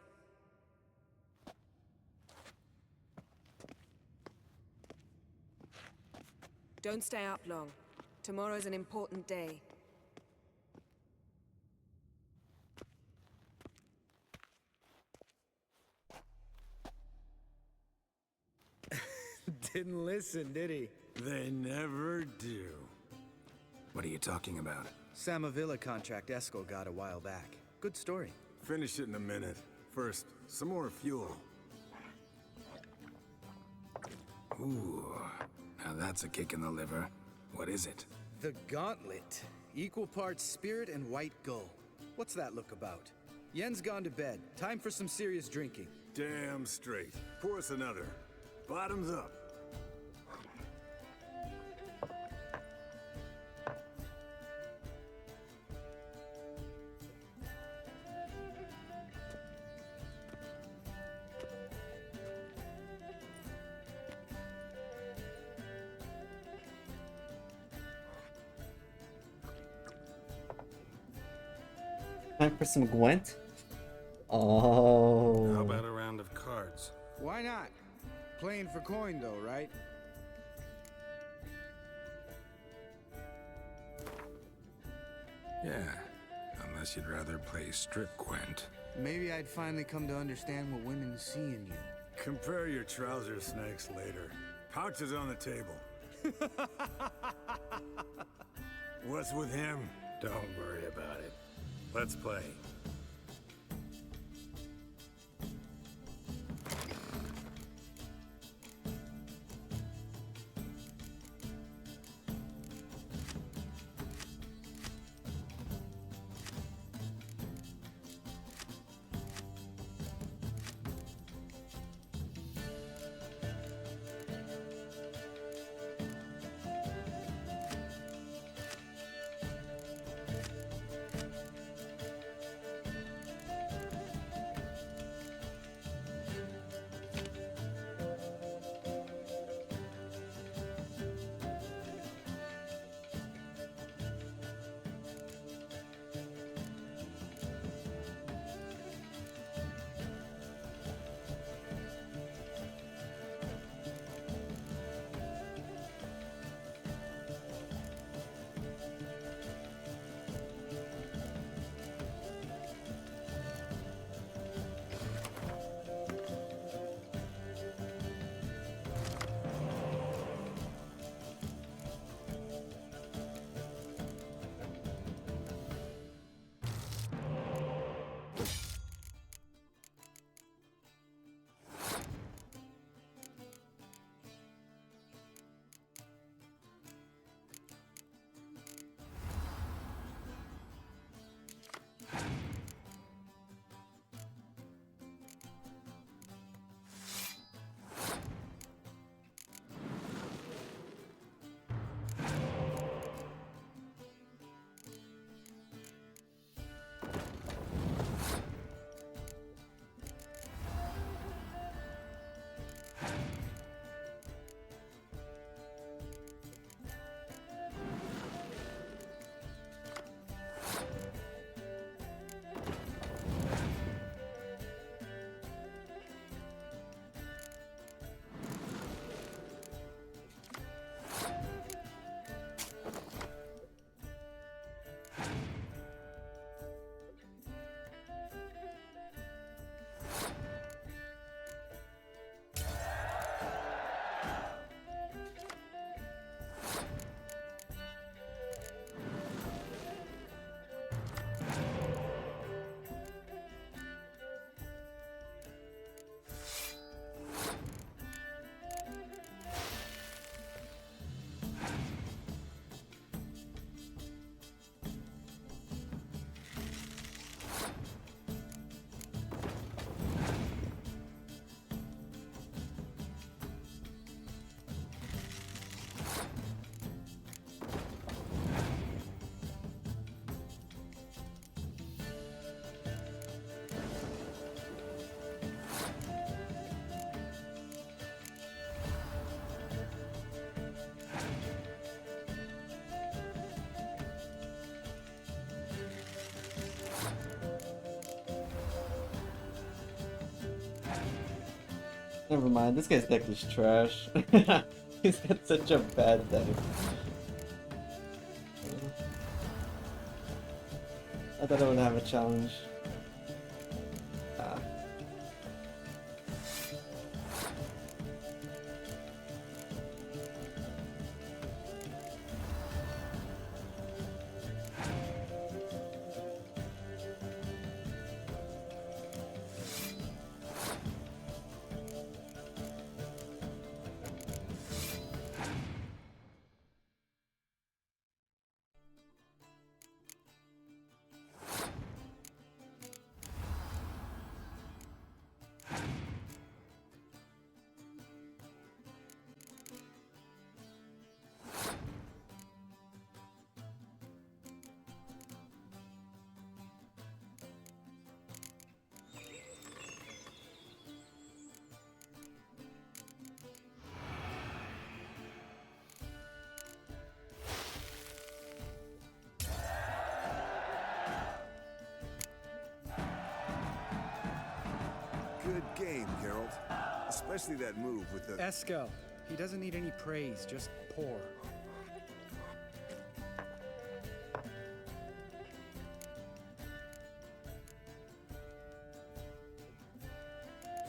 Don't stay up long. Tomorrow's an important day. Didn't listen, did he? They never do. What are you talking about? Samavilla contract Eskel got a while back. Good story. Finish it in a minute. First, some more fuel. Ooh, now that's a kick in the liver. What is it? The Gauntlet. Equal parts spirit and white gull. What's that look about? Yen's gone to bed. Time for some serious drinking. Damn straight. Pour us another. Bottoms up. Time for some Gwent? Oh. How about a round of cards? Why not? Playing for coin though, right? Yeah, unless you'd rather play strip Gwent. Maybe I'd finally come to understand what women see in you. Compare your trouser snakes later. Pouch is on the table. What's with him? Don't worry about it. Let's play. Never mind, this guy's deck is trash. He's got such a bad deck. I thought I would have a challenge. Ah. Good game, Geralt. Especially that move with the... Eskel. He doesn't need any praise, just pour.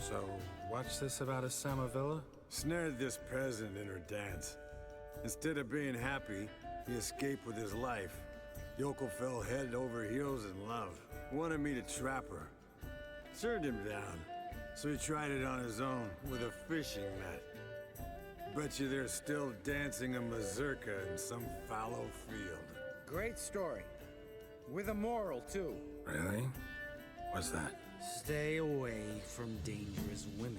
So, what's this about a Samavilla? Snared this peasant in her dance. Instead of being happy, he escaped with his life. Yokel fell head over heels in love. Wanted me to trap her. Turned him down. So he tried it on his own with a fishing net. Bet you they're still dancing a mazurka in some fallow field. Great story. With a moral, too. Really? What's that? Stay away from dangerous women.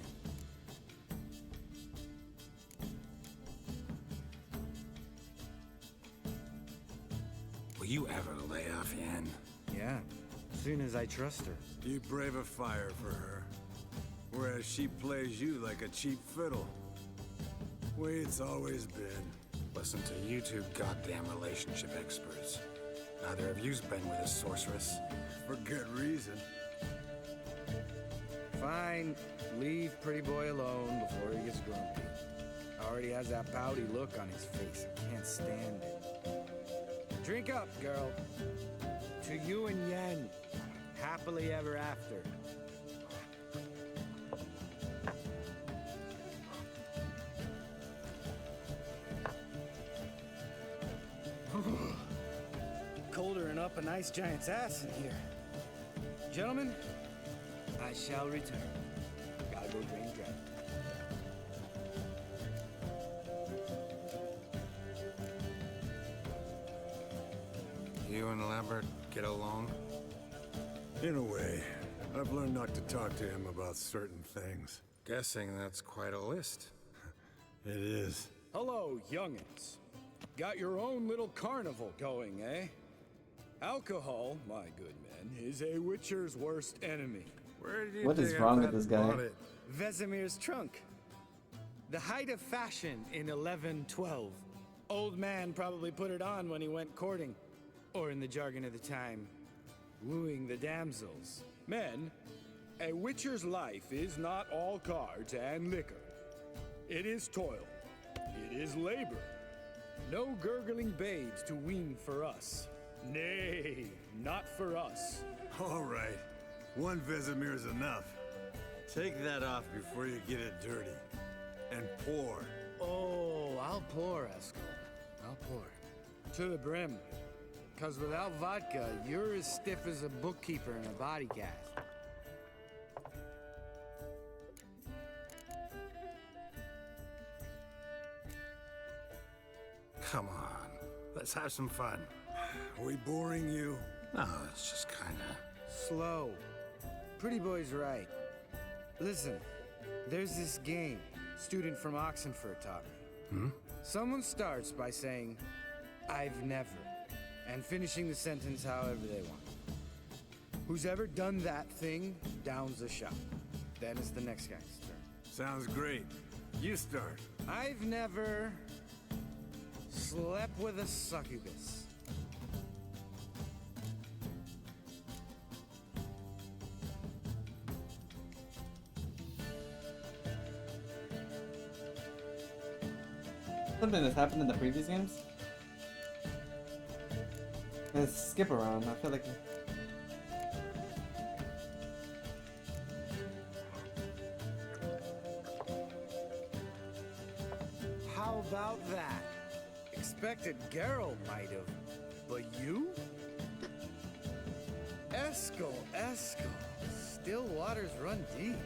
Will you ever lay off Yen? Yeah, soon as I trust her. You brave a fire for her. Whereas she plays you like a cheap fiddle. Way it's always been. Listen to you two goddamn relationship experts. Neither of you's been with a sorceress. For good reason. Fine. Leave pretty boy alone before he gets grumpy. Already has that pouty look on his face. I can't stand it. Drink up, girl. To you and Yen. Happily ever after. Colder and up a nice giant's ass in here. Gentlemen, I shall return. Gotta go drain dragon. You and Lampert get along? In a way. I've learned not to talk to him about certain things. Guessing that's quite a list. It is. Hello, youngins. Got your own little carnival going, eh? Alcohol, my good men, is a witcher's worst enemy. Where did you What is wrong with this guy? Vesemir's trunk. The height of fashion in 1112. Old man probably put it on when he went courting. Or in the jargon of the time, wooing the damsels. Men, a witcher's life is not all cards and liquor. It is toil. It is labor. No gurgling babes to wean for us. Nay, not for us. All right. One Vesemir's enough. Take that off before you get it dirty. And pour. Oh, I'll pour, Eskel. I'll pour. To the brim. 'Cause without vodka, you're as stiff as a bookkeeper in a body cast. Come on, let's have some fun. Are we boring you? No, it's just kinda... Slow. Pretty boy's right. Listen, there's this game student from Oxenford taught me. Someone starts by saying, I've never, and finishing the sentence however they want. Who's ever done that thing downs the shot. Then it's the next guy's turn. Sounds great. You start. I've never slept with a succubus. Something that's happened in the previous games. Let's skip around. I feel like. How about that? Expected Geralt might have, but you? Eskel. Still waters run deep.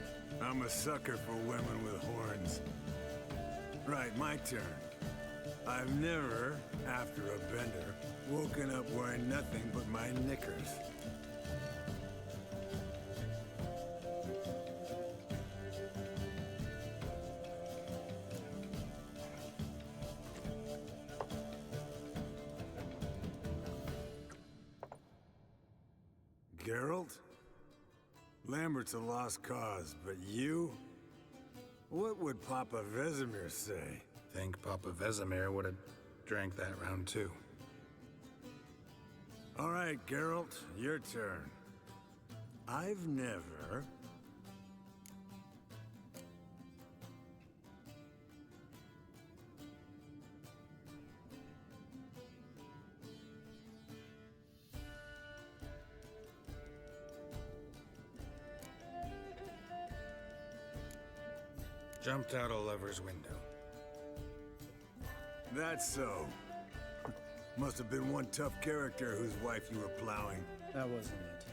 I'm a sucker for women with horns. Right, my turn. I've never, after a bender, woken up wearing nothing but my knickers. Geralt? Lambert's a lost cause, but you? What would Papa Vesemir say? Think Papa Vesemir would have drank that round too. All right, Geralt, your turn. I've never... Jumped out a lover's window. That's so. Must have been one tough character whose wife you were plowing. That wasn't it.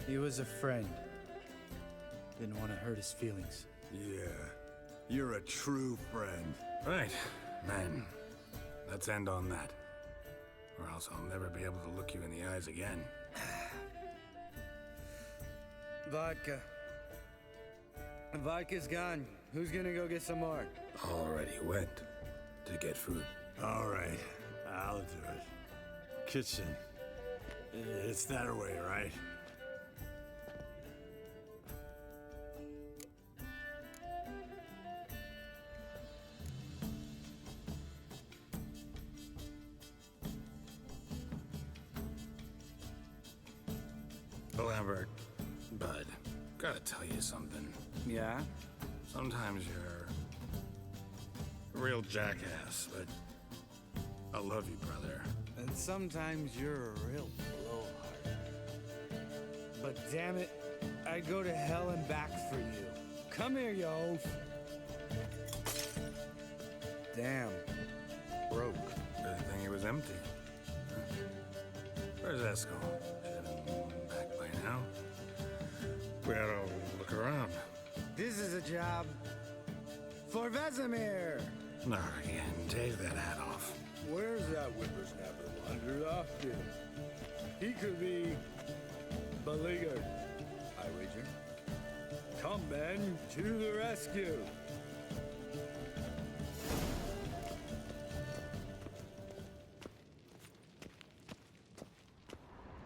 He was a friend. Didn't want to hurt his feelings. Yeah, you're a true friend. Right, man. Let's end on that. Or else I'll never be able to look you in the eyes again. Vodka. Vodka's gone. Who's gonna go get some more? Already went to get food. All right, I'll do it. Kitchen. It's that way, right? Lampert, bud, gotta tell you something. Yeah? Sometimes you're a real jackass, but I love you, brother. And sometimes you're a real blowhard. But damn it, I'd go to hell and back for you. Come here, you oaf. Damn. Broke. Good thing it was empty. Where's Eskel? Should have been back by now. We ought to look around. This is a job for Vesemir. Not again. Take that hat off. Where's that whippersnapper wandered off to? He could be beleaguered, I wager. Come, men, to the rescue.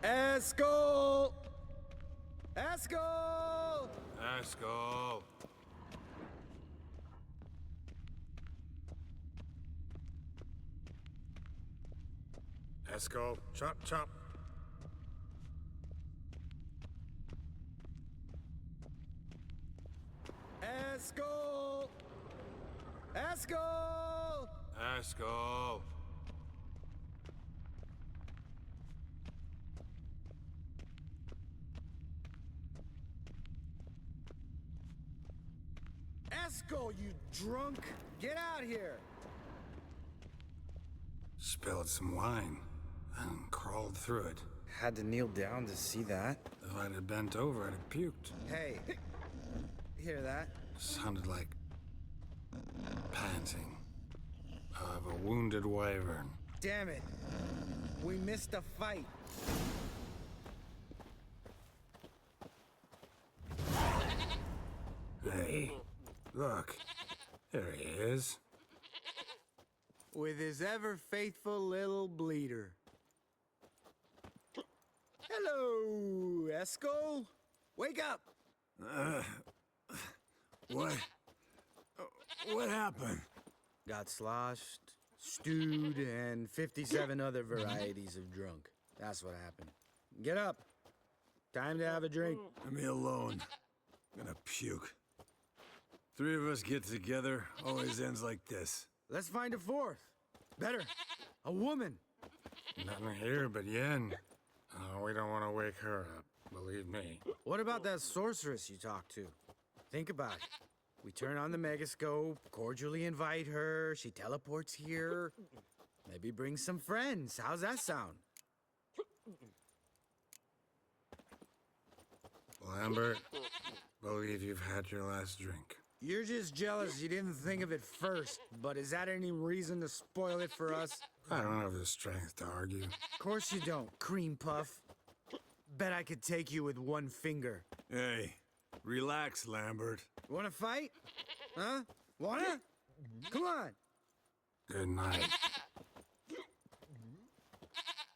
Eskel! Eskel! Eskel! Eskel, chop, chop. Eskel! Eskel! Eskel! Eskel, you drunk! Get out here! Spilled some wine and crawled through it. Had to kneel down to see that. If I'd have bent over, I'd have puked. Hey, hear that? Sounded like panting of a wounded wyvern. Damn it! We missed a fight. Hey, look. There he is. With his ever-faithful little bleeder. Hello, Eskel. Wake up! What? What happened? Got sloshed, stewed, and 57 other varieties of drunk. That's what happened. Get up. Time to have a drink. Leave me alone. I'm gonna puke. Three of us get together, always ends like this. Let's find a fourth. Better, a woman. Nothing here but Yen. Oh, we don't want to wake her up, believe me. What about that sorceress you talked to? Think about it. We turn on the megascope, cordially invite her, she teleports here. Maybe bring some friends. How's that sound? Lambert, believe you've had your last drink. You're just jealous you didn't think of it first, but is that any reason to spoil it for us? I don't have the strength to argue. Of course you don't, cream puff. Bet I could take you with one finger. Hey, relax, Lambert. Wanna fight? Huh? Wanna? Come on. Good night.